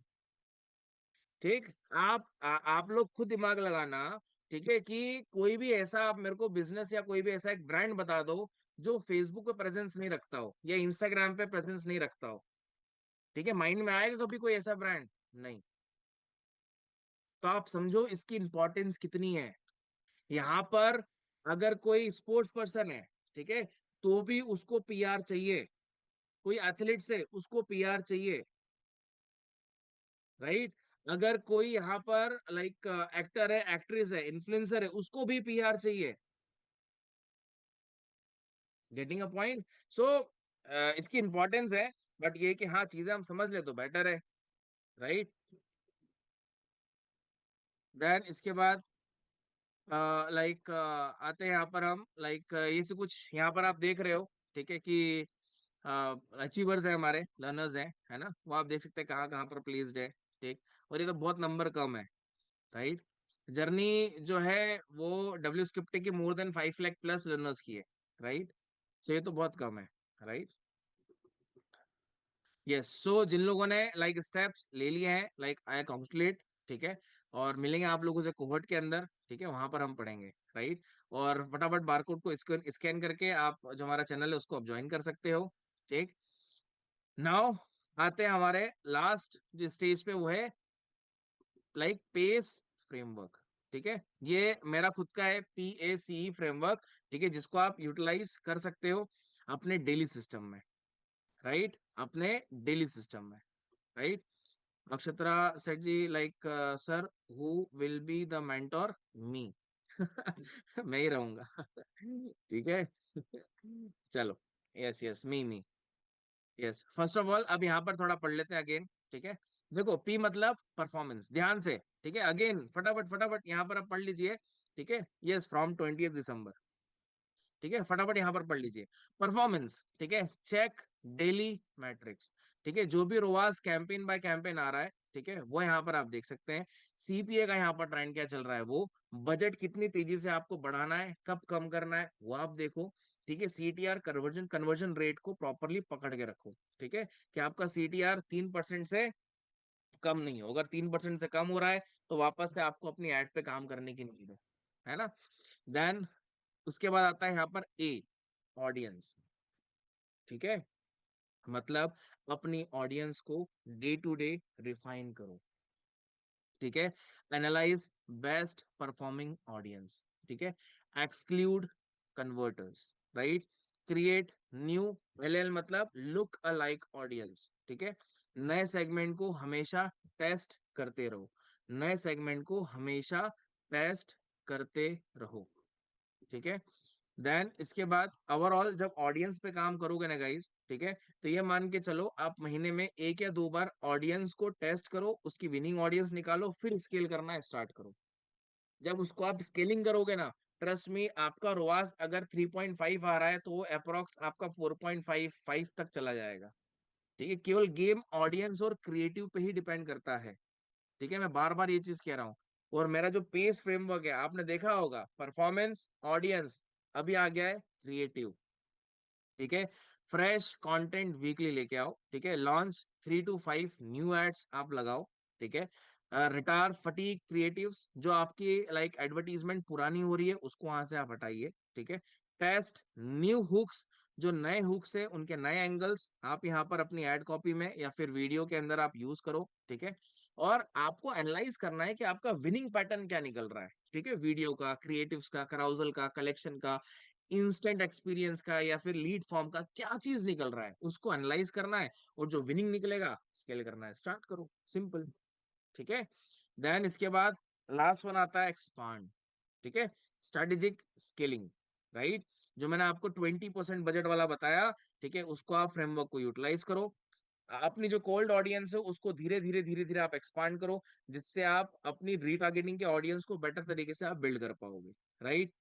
ठीक। आप लोग खुद दिमाग लगाना, ठीक है, कि कोई भी ऐसा आप मेरे को बिजनेस या कोई भी ऐसा एक ब्रांड बता दो जो फेसबुक पे प्रेजेंस नहीं रखता हो या इंस्टाग्राम पे प्रेजेंस नहीं रखता हो, ठीक है? माइंड में आएगा कभी कोई ऐसा ब्रांड? नहीं। तो आप समझो इसकी इंपॉर्टेंस कितनी है। यहाँ पर अगर कोई स्पोर्ट्स पर्सन है, ठीक है, तो भी उसको पीआर चाहिए। कोई एथलीट से उसको पीआर चाहिए, राइट? अगर कोई यहाँ पर लाइक एक्टर है, एक्ट्रेस है, इन्फ्लुएंसर है, उसको भी पीआर चाहिए। Getting a point? सो इसकी इंपॉर्टेंस है, बट ये कि हाँ चीजें हम समझ ले तो बेटर है, राइट? देन इसके बाद लाइक आते हैं यहाँ पर हम, लाइक ये से कुछ यहाँ पर आप देख रहे हो, ठीक है, कि अचीवर्स है, हमारे लर्नर्स हैं, है ना? वो आप देख सकते हैं कहाँ कहाँ पर प्लेस्ड है, ठीक। और ये तो बहुत नंबर कम है, राइट? जर्नी जो है वो डब्ल्यू स्क्रिप्ट की more than 5 lakh plus learners की है, राइट? सो ये तो बहुत कम है, राइट? यस। सो जिन लोगों ने लाइक स्टेप्स ले लिए हैं, लाइक आई कॉन्सुलेट, ठीक है, और मिलेंगे आप लोगों से कोहर्ट के अंदर, ठीक है, वहां पर हम पढ़ेंगे, राइट? और फटाफट बारकोड को स्कैन स्कैन करके आप जो हमारा चैनल है उसको आप ज्वाइन कर सकते हो, ठीक। नाउ आते हैं हमारे लास्ट जो स्टेज पे, वो है लाइक पेस फ्रेमवर्क, ठीक है? ये मेरा खुद का है, PACE फ्रेमवर्क, ठीक है, जिसको आप यूटिलाइज कर सकते हो अपने डेली सिस्टम में, राइट? अपने डेली सिस्टम में, right? Nakshatra Seth ji, like sir, who will be the mentor? Me. मैं ही रहूंगा। ठीक है। चलो, yes yes, me yes. First of all अब यहाँ पर थोड़ा पढ़ लेते हैं अगेन, ठीक है? देखो, पी मतलब परफॉर्मेंस, ध्यान से, ठीक है? अगेन फटाफट फटाफट यहाँ पर आप पढ़ लीजिए, ठीक है? यस, फ्रॉम 20 दिसंबर, ठीक है? फटाफट यहाँ पर पढ़ लीजिए। परफॉर्मेंस, ठीक है, चेक डेली मैट्रिक्स, ठीक है, जो भी रोवाज कैंपेन बाय कैंपेन आ रहा है, ठीक है, वो यहाँ पर आप देख सकते हैं। सीपीए का यहाँ पर ट्रेंड क्या चल रहा है, वो बजट कितनी तेजी से आपको बढ़ाना है, कब कम करना है, वो आप देखो, ठीक है? सीटीआर कन्वर्जन कन्वर्जन रेट को प्रॉपरली पकड़ के रखो, ठीक है, कि आपका सीटीआर 3% से कम नहीं हो। अगर 3% से कम हो रहा है तो वापस से आपको अपनी एड पे काम करने की नीड है ना? देन उसके बाद आता है यहाँ पर ए, ऑडियंस, ठीक है? मतलब अपनी ऑडियंस को डे टू डे रिफाइन करो, ठीक है? एनालाइज बेस्ट परफॉर्मिंग ऑडियंस, ठीक है? Exclude converters, right? Create new, LL मतलब लुक अलाइक ऑडियंस, ठीक है? नए सेगमेंट को हमेशा टेस्ट करते रहो, नए सेगमेंट को हमेशा टेस्ट करते रहो, ठीक है? देन इसके बाद ओवरऑल जब ऑडियंस पे काम करोगे ना गाइस, ठीक है, तो ये मान के चलो आप महीने में 1 या 2 बार ऑडियंस को टेस्ट करो, उसकी विनिंग ऑडियंस निकालो, फिर स्केल करना स्टार्ट करो। जब उसको आप स्केलिंग करोगे ना, ट्रस्ट मी, आपका रोआस अगर 3.5 आ रहा है तो वो अप्रोक्स आपका 4.55 तक चला जाएगा, ठीक है? केवल गेम ऑडियंस और क्रिएटिव पे ही डिपेंड करता है, ठीक है? मैं बार बार ये चीज कह रहा हूँ। और मेरा जो पेस फ्रेमवर्क है, आपने देखा होगा, परफॉर्मेंस, ऑडियंस, अभी आ गया है क्रिएटिव, ठीक है? फ्रेश कंटेंट वीकली लेके आओ, ठीक है। लॉन्च 3 to 5 न्यू एड्स आप लगाओ, ठीक है। रिटायर फटीग क्रिएटिव्स, जो आपकी लाइक एडवर्टीजमेंट पुरानी हो रही है उसको वहां से आप हटाइए, ठीक है। टेस्ट न्यू हुक्स, जो नए हुक्स है उनके नए एंगल्स आप यहाँ पर अपनी एड कॉपी में या फिर वीडियो के अंदर आप यूज करो, ठीक है। और आपको एनालाइज करना है कि आपका विनिंग पैटर्न क्या निकल रहा है, ठीक है। वीडियो का, क्रिएटिव्स का, कराउजल का, कलेक्शन का, इंस्टेंट एक्सपीरियंस का या फिर लीड फॉर्म का, क्या चीज निकल रहा है उसको एनालाइज करना है, और जो विनिंग निकलेगा स्केल करना है, स्टार्ट करो, सिंपल, ठीक है। देन इसके बाद लास्ट वन आता है एक्सपांड, ठीक है। Strategic scaling, right. जो मैंने आपको 20% बजट वाला बताया, ठीक है, उसको आप फ्रेमवर्क को यूटिलाइज करो। अपनी जो कोल्ड ऑडियंस है उसको धीरे धीरे धीरे धीरे आप एक्सपांड करो, जिससे आप अपनी रीटारगेटिंग के ऑडियंस को बेटर तरीके से आप बिल्ड कर पाओगे, राइट।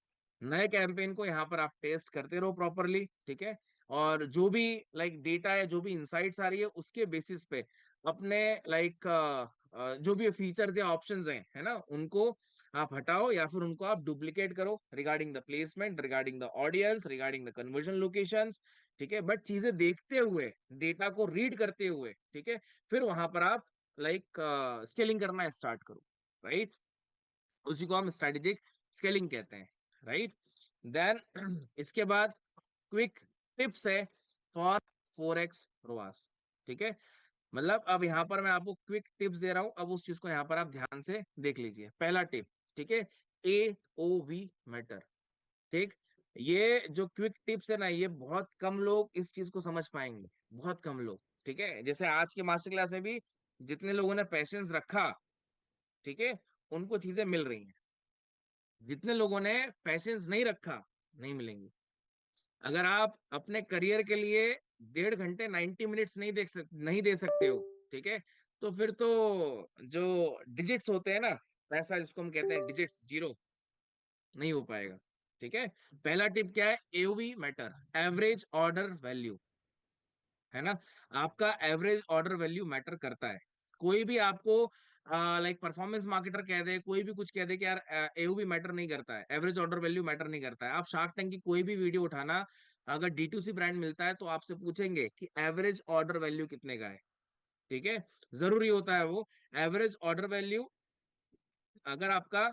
नए कैंपेन को यहाँ पर आप टेस्ट करते रहो प्रॉपरली, ठीक है। और जो भी लाइक डेटा या जो भी इंसाइट्स आ रही है उसके बेसिस पे अपने लाइक जो भी फीचर्स या ऑप्शंस हैं, है ना, उनको आप हटाओ या फिर उनको आप डुप्लीकेट करो, regarding the placement, regarding the audience, regarding the conversion locations, ठीक है। बट चीजें देखते हुए, डेटा को रीड करते हुए, ठीक है, फिर वहां पर आप लाइक स्केलिंग करना स्टार्ट करो, राइट। उसी को हम स्ट्रेटेजिक स्केलिंग कहते हैं, राइट। देन इसके बाद क्विक टिप्स है फॉर 4x रोआस, ठीक है। मतलब अब यहाँ पर मैं आपको क्विक टिप्स दे रहा हूं, अब उस चीज को यहाँ पर आप ध्यान से देख लीजिए। पहला टिप, ठीक है, AOV मैटर, ठीक। ये जो क्विक टिप्स है ना, ये बहुत कम लोग इस चीज को समझ पाएंगे, बहुत कम लोग, ठीक है। जैसे आज के मास्टर क्लास में भी जितने लोगों ने पैशंस रखा, ठीक है, उनको चीजें मिल रही हैं। जितने लोगों ने पैशंस नहीं रखा, नहीं मिलेंगी। अगर आप अपने करियर के लिए 1.5 घंटे 90 मिनट्स नहीं दे सकते हो, ठीक है, तो फिर तो जो डिजिट्स होते हैं ना, पैसा जिसको हम कहते हैं डिजिट्स, जीरो, नहीं हो पाएगा, ठीक है। पहला टिप क्या है? AOV matter, average order value, है ना। आपका एवरेज ऑर्डर वैल्यू मैटर करता है। कोई भी आपको लाइक परफॉर्मेंस मार्केटर कह दे, कोई भी कुछ कह दे कि यार एओवी मैटर नहीं करता है, एवरेज ऑर्डर वैल्यू मैटर नहीं करता है। आप शार्क टैंक की कोई भी वीडियो उठाना, अगर D2C ब्रांड मिलता है तो आपसे पूछेंगे कि एवरेज ऑर्डर वैल्यू कितने का है, ठीक है। जरूरी होता है वो एवरेज ऑर्डर वैल्यू। अगर आपका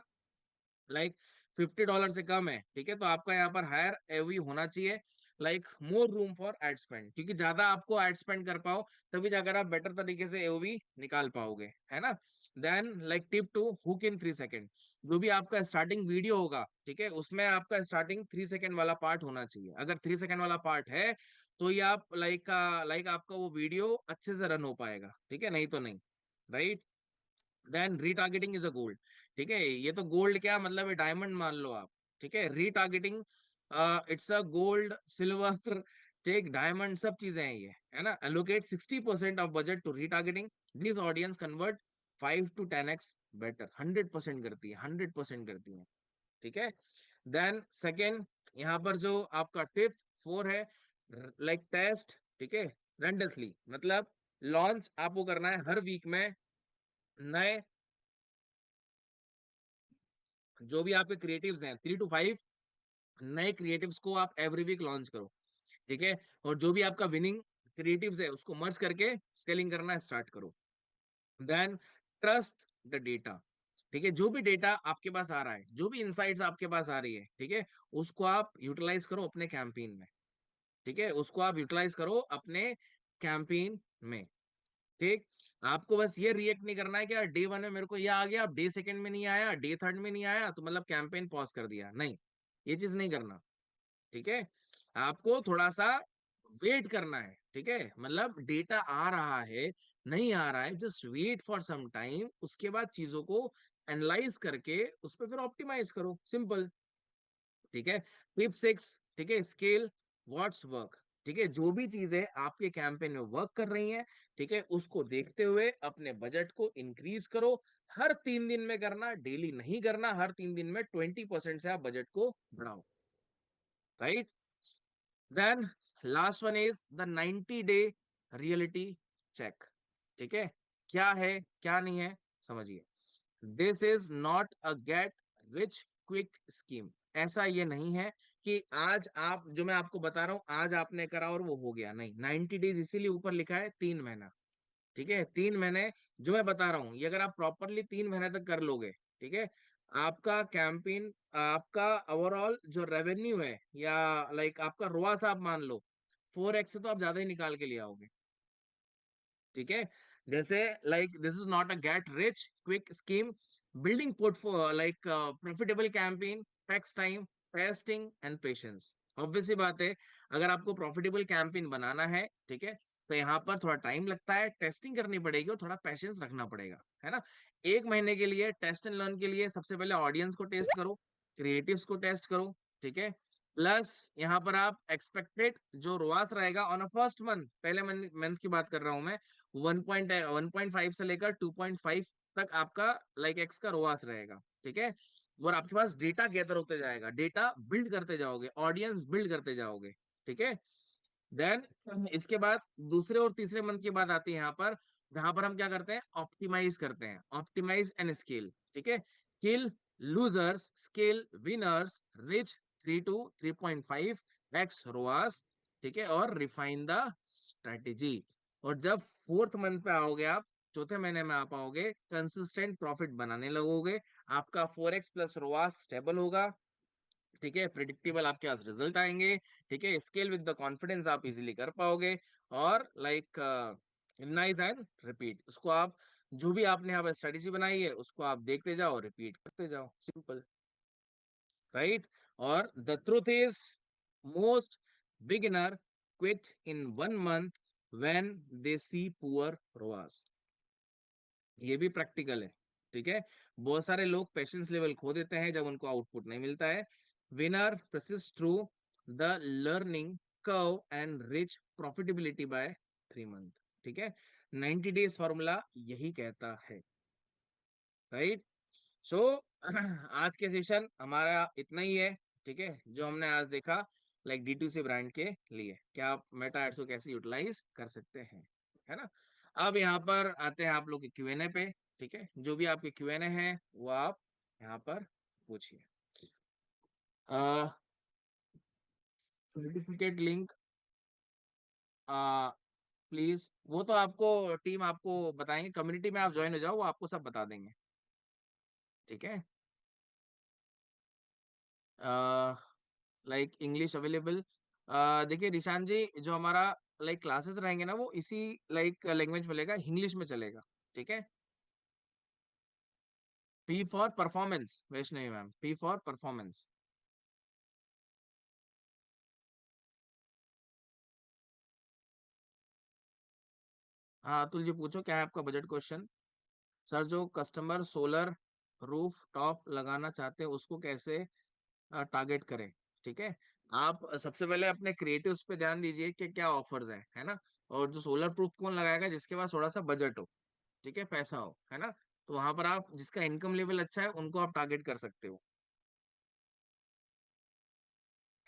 लाइक $50 से कम है, ठीक है, तो आपका यहाँ पर हायर एवी होना चाहिए, like more room for ad spend, क्योंकि ज्यादा आपको एड स्पेंड कर पाओ तभी जाकर आप बेटर तरीके से एओवी निकाल पाओगे, है ना। देन लाइक टिप 2, हुक इन 3 सेकेंड। जो भी आपका स्टार्टिंग वीडियो होगा, ठीक है, उसमें आपका स्टार्टिंग 3 सेकेंड वाला पार्ट होना चाहिए। अगर 3 सेकेंड वाला पार्ट है तो ये आप लाइक आपका वो वीडियो अच्छे से रन हो पाएगा, ठीक है, नहीं तो नहीं, right. Then retargeting is a gold, ठीक है। ये तो गोल्ड क्या मतलब है, डायमंड मान लो आप, ठीक है। Retargeting it's a gold, silver, tech, diamond, सब चीजें हैं ये, है ना। Allocate 60% of budget to retargeting, this audience convert 5 to 10x better, 100% करती है, 100% करती है, ठीक है। देन सेकेंड, यहाँ पर जो आपका टिप 4 है, लाइक टेस्ट, ठीक है, रेंडसली, मतलब लॉन्च आपको करना है हर वीक में नए, जो भी आपके क्रिएटिव्स हैं, 3 to 5 नए क्रिएटिव्स को आप एवरी वीक लॉन्च करो, ठीक है। और जो भी आपका विनिंग क्रिएटिव्स है उसको मर्ज करके स्केलिंग करना स्टार्ट करो। देन ट्रस्ट द डेटा, ठीक है। जो भी डेटा आपके पास आ रहा है, जो भी इंसाइट्स आपके पास आ रही है, ठीक है, उसको आप यूटिलाइज करो अपने कैंपेन में, ठीक है, उसको आप यूटिलाइज करो अपने कैंपेन में, ठीक। आपको बस ये रिएक्ट नहीं करना है कि यार डे 1 में मेरे को ये आ गया, अब डे सेकंड में नहीं आया, डे थर्ड में नहीं आया तो मतलब कैंपेन पॉज कर दिया, नहीं, ये चीज नहीं करना, ठीक है। आपको थोड़ा सा वेट करना है, ठीक है, मतलब डेटा आ रहा है, नहीं आ रहा है, just wait for some time, उसके बाद चीजों को एनालाइज करके उस पर फिर ऑप्टिमाइज करो, सिंपल, ठीक है। टिप 6, ठीक है, स्केल व्हाट्स वर्क, ठीक है। जो भी चीजें आपके कैंपेन में वर्क कर रही हैं, ठीक है, उसको देखते हुए अपने बजट को इंक्रीज करो। हर 3 दिन में करना, डेली नहीं करना, हर 3 दिन में 20% से आप बजट को बढ़ाओ, right. Then last one is the 90 day reality check, ठीक है। क्या है क्या नहीं है, समझिए। This is not a get rich quick scheme, ऐसा ये नहीं है कि आज आप जो मैं आपको बता रहा हूँ आज आपने करा और वो हो गया, नहीं। 90 डेज इसीलिए ऊपर लिखा है 3 महीना, ठीक है। 3 महीने जो मैं बता रहा हूँ ये अगर आप प्रॉपरली 3 महीने तक कर लोगे, ठीक है, आपका कैंपेन, आपका ओवरऑल जो रेवेन्यू है या लाइक आपका रोआस आप मान लो 4x से तो आप ज्यादा ही निकाल के ले आओगे, ठीक है। जैसे like this is not a get rich quick scheme, building portfolio like profitable campaign takes time, testing and patience. Obviously बात है, अगर आपको प्रॉफिटेबल कैंपेन बनाना है, ठीक है, तो यहाँ पर थोड़ा टाइम लगता है, टेस्टिंग करनी पड़ेगी और थोड़ा पेशेंस रखना पड़ेगा, है ना। 1 महीने के लिए टेस्ट एंड लर्न के लिए सबसे पहले ऑडियंस को टेस्ट करो, क्रिएटिव्स को टेस्ट करो, ठीक है। प्लस यहाँ पर आप एक्सपेक्टेड जो रोआस रहेगा ऑन अ फर्स्ट मंथ, पहले मंथ की बात कर रहा हूं मैं, 1.5 से लेकर 2.5 तक आपका लाइक एक्स का रोआस रहेगा, ठीक है। और आपके पास डेटा गैदर होते जाएगा, डेटा बिल्ड करते जाओगे, ऑडियंस बिल्ड करते जाओगे, ठीक है। देन इसके बाद दूसरे और तीसरे मंथ की बात आती है यहाँ पर, जहां पर हम क्या करते हैं, ऑप्टिमाइज करते हैं, ऑप्टिमाइज एंड स्केल, ठीक है। Kill losers, scale winners, reach 3 to 3.5 x ROAS, ठीक है, और रिफाइन द स्ट्रेटेजी। और जब फोर्थ मंथ पे आओगे आप, चौथे महीने में आ पाओगे, कंसिस्टेंट प्रॉफिट बनाने लगोगे, आपका 4x प्लस रोआस स्टेबल होगा, ठीक है, प्रिडिक्टेबल आपके पास रिजल्ट आएंगे, ठीक है, स्केल विद द कॉन्फिडेंस आप इजीली कर पाओगे, और लाइक नाइस एंड रिपीट, उसको आप जो भी आपने यहाँ पर स्ट्रेटेजी बनाई है उसको आप देखते जाओ, रिपीट करते जाओ, सिंपल, राइट। और the truth is most beginner quit in 1 month when they see poor ROAS, ये भी प्रैक्टिकल है, ठीक है। बहुत सारे लोग पेशेंस लेवल खो देते हैं जब उनको आउटपुट नहीं मिलता है। Winner persists through the learning curve and rich profitability by 3 month, ठीक है। 90 डेज फॉर्मूला यही कहता है, राइट। सो आज के सेशन हमारा इतना ही है, ठीक है, जो हमने आज देखा लाइक D2C ब्रांड के लिए क्या आप मेटा एड्स को कैसे यूटिलाइज कर सकते हैं, है ना। अब यहाँ पर आते हैं आप लोग के Q&A पे, ठीक है, जो भी आपके Q&A हैं वो आप यहाँ पर पूछिए। सर्टिफिकेट लिंक प्लीज, वो तो आपको टीम आपको बताएंगे, कम्युनिटी में आप ज्वाइन हो जाओ, वो आपको सब बता देंगे, ठीक है। लाइक इंग्लिश अवेलेबल, देखिए रिशान जी, जो हमारा लाइक क्लासेस रहेंगे ना वो इसी लाइक लैंग्वेज में चलेगा, इंग्लिश में चलेगा, ठीक है। P for performance, Vaishnavi ma'am, P for performance. हाँ अतुल जी पूछो, क्या है आपका बजट क्वेश्चन। सर जो कस्टमर सोलर रूफ टॉप लगाना चाहते हैं उसको कैसे टारगेट करें, ठीक है। आप सबसे पहले अपने क्रिएटिव्स पे ध्यान दीजिए कि क्या ऑफर्स है ना। और जो सोलर प्रूफ कौन लगाएगा, जिसके पास थोड़ा सा बजट हो, ठीक है, पैसा हो, है ना। तो वहां पर आप जिसका इनकम लेवल अच्छा है उनको आप टारगेट कर सकते हो।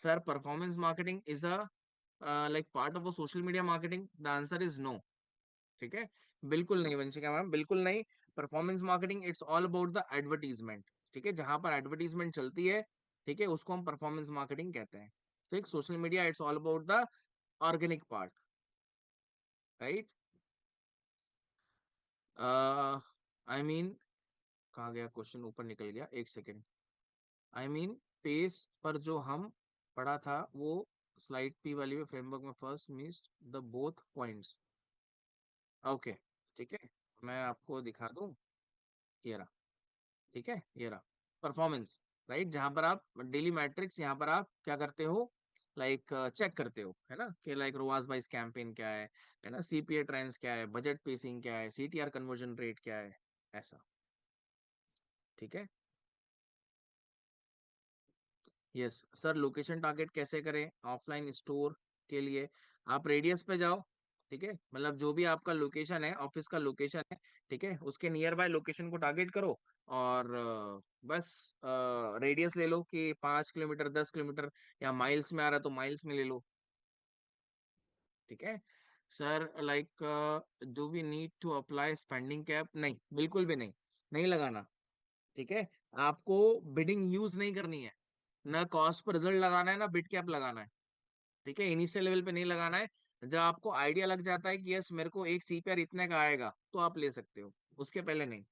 Sir performance marketing is a like part of a social media marketing, the answer is no, ठीक है। बिल्कुल नहीं वंशिका मैम, बिल्कुल नहीं। Performance marketing it's all about the advertisement, ठीक है, जहां पर एडवर्टीजमेंट चलती है, ठीक है, उसको हम परफॉर्मेंस मार्केटिंग कहते हैं। ठीक, social media it's all about the organic part, right. I mean कहाँ गया क्वेश्चन, ऊपर निकल गया, एक सेकेंड। आई मीन पेस पर जो हम पढ़ा था वो स्लाइड पी वाली में फ्रेमवर्क में first missed the both points, okay, ठीक है, मैं आपको दिखा दूं, ये रहा, ठीक है, ये रहा परफॉर्मेंस, राइट, जहां पर आप डेली मैट्रिक्स यहाँ पर आप क्या करते हो, लाइक चेक करते हो, है ना, कि लाइक रोआस बाइस कैंपेन क्या है ना, सीपीए ट्रेंड्स क्या है, बजट पेसिंग क्या है, सीटीआर कन्वर्जन रेट क्या है, ऐसा, ठीक है। यस सर, लोकेशन टारगेट कैसे करें ऑफलाइन स्टोर के लिए, आप रेडियस पे जाओ, ठीक है, मतलब जो भी आपका लोकेशन है, ऑफिस का लोकेशन है, ठीक है, उसके नियर बाय लोकेशन को टारगेट करो, और बस रेडियस ले लो कि 5 किलोमीटर, 10 किलोमीटर, या माइल्स में आ रहा है तो माइल्स में ले लो, ठीक है। Sir like do we need to apply spending cap, नहीं बिल्कुल भी नहीं, नहीं लगाना, ठीक है। आपको बिडिंग यूज नहीं करनी है, ना कॉस्ट पर रिजल्ट लगाना है, ना बिट कैप लगाना है। ठीक है, इनिशियल लेवल पे नहीं लगाना है। जब आपको आइडिया लग जाता है कि यस मेरे को एक सीपीआर इतने का आएगा, तो आप ले सकते हो, उसके पहले नहीं।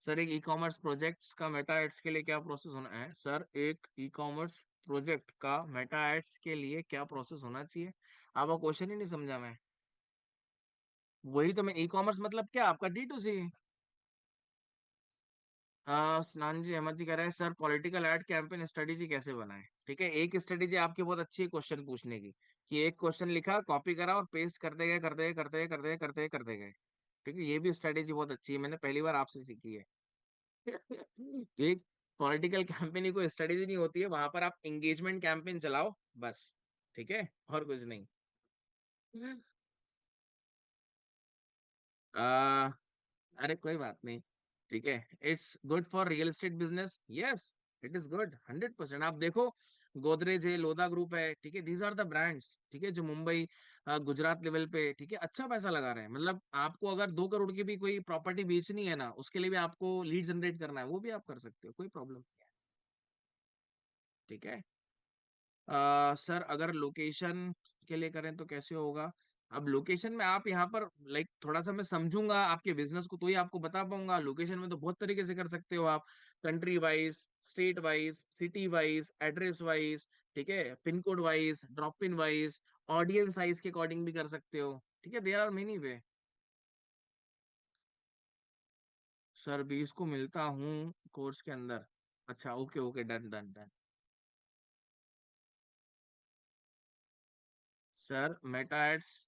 सर एक ई कॉमर्स प्रोजेक्ट्स का मेटा एड्स के लिए क्या प्रोसेस होना है? सर एक ई कॉमर्स प्रोजेक्ट का मेटा एड्स के लिए क्या प्रोसेस होना चाहिए? आपका क्वेश्चन ही नहीं समझा मैं। वही तो मैं, ई कॉमर्स मतलब क्या आपका डी टू सी। स्नान जी अहमद जी कह रहे हैं sir political ad campaign strategy कैसे बनाए? ठीक है, एक स्ट्रेटेजी आपकी बहुत अच्छी है क्वेश्चन पूछने की, कि एक क्वेश्चन लिखा, कॉपी करा और पेस्ट करते गए करते गए करते गए करते गए करते गए करते गए। ठीक है, ये भी स्ट्रेटेजी बहुत अच्छी है, मैंने पहली बार आपसे सीखी है। एक पॉलिटिकल कैंपेन ही कोई स्ट्रेटेजी नहीं होती है, वहां पर आप एंगेजमेंट कैंपेन चलाओ बस। ठीक है, और कुछ नहीं। आ, अरे कोई बात नहीं। ठीक है, it's good for real estate business, yes it is good 100%। आप देखो, गोदरेज है, लोधा ग्रुप है, ठीक है, दीज आर द ब्रांड्स, ठीक है, जो मुंबई गुजरात लेवल पे, ठीक है, अच्छा पैसा लगा रहे हैं। मतलब आपको अगर 2 करोड़ की भी कोई प्रॉपर्टी बेचनी है ना, उसके लिए भी आपको लीड जनरेट करना है, वो भी आप कर सकते हो, कोई प्रॉब्लम नहीं है। ठीक है। सर अगर लोकेशन के लिए करें तो कैसे होगा? अब लोकेशन में आप यहाँ पर लाइक थोड़ा सा मैं समझूंगा आपके बिजनेस को, तो ही आपको बता पाऊंगा। लोकेशन में तो बहुत तरीके से कर सकते हो आप, country wise, state wise, city wise, address wise, ठीक है, pin code wise, drop pin wise, audience size के अकॉर्डिंग भी कर सकते हो। ठीक है, there are many way. Sir 20 को मिलता हूँ कोर्स के अंदर। अच्छा, okay okay, done done done. Sir Meta ads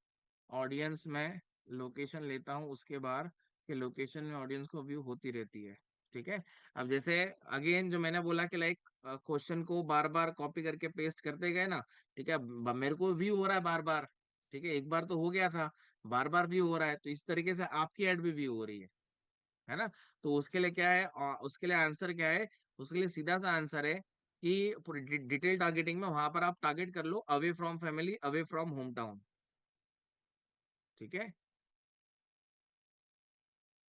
audience में लोकेशन लेता हूँ, उसके बाद कि लोकेशन में ऑडियंस को व्यू होती रहती है। ठीक है। अब जैसे अगेन जो मैंने बोला कि लाइक क्वेश्चन को बार बार कॉपी करके पेस्ट करते गए ना, ठीक है, मेरे को व्यू हो रहा है बार बार। ठीक है, एक बार तो हो गया था, बार बार व्यू हो रहा है, तो इस तरीके से आपकी एड भी व्यू हो रही है ना? तो उसके लिए क्या है, उसके लिए आंसर क्या है? उसके लिए सीधा सा आंसर है कि पूरी डिटेल टारगेटिंग में वहां पर आप टारगेट कर लो away from family, away from home town. ठीक है।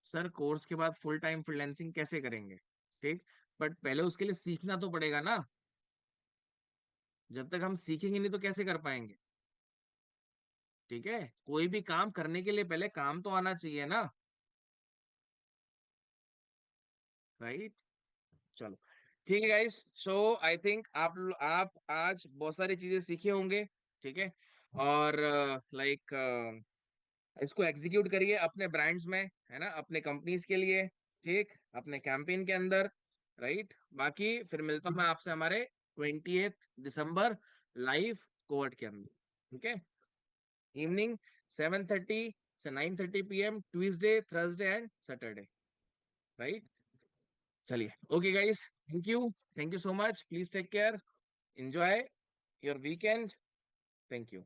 सर कोर्स के बाद फुल टाइम फ्रीलांसिंग कैसे करेंगे? ठीक, बट पहले उसके लिए सीखना तो पड़ेगा ना। जब तक हम सीखेंगे नहीं तो कैसे कर पाएंगे? ठीक है, कोई भी काम करने के लिए पहले काम तो आना चाहिए ना। राइट। चलो, ठीक है गाइस, सो आई थिंक आप आज बहुत सारी चीजें सीखे होंगे। ठीक है, और लाइक इसको एग्जीक्यूट करिए अपने ब्रांड्स में, है ना, अपने कंपनीज के लिए, ठीक, अपने कैंपेन के अंदर। राइट, बाकी फिर मिलता हूँ मैं आपसे हमारे 20 दिसंबर लाइव कोवर्ट के अंदर। ठीक है, इवनिंग 7:30 से 9:30 PM, Tuesday, Thursday and Saturday. Right, चलिए, okay guys, thank you so much, please take care, enjoy your weekend. Thank you,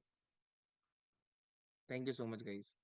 thank you so much guys.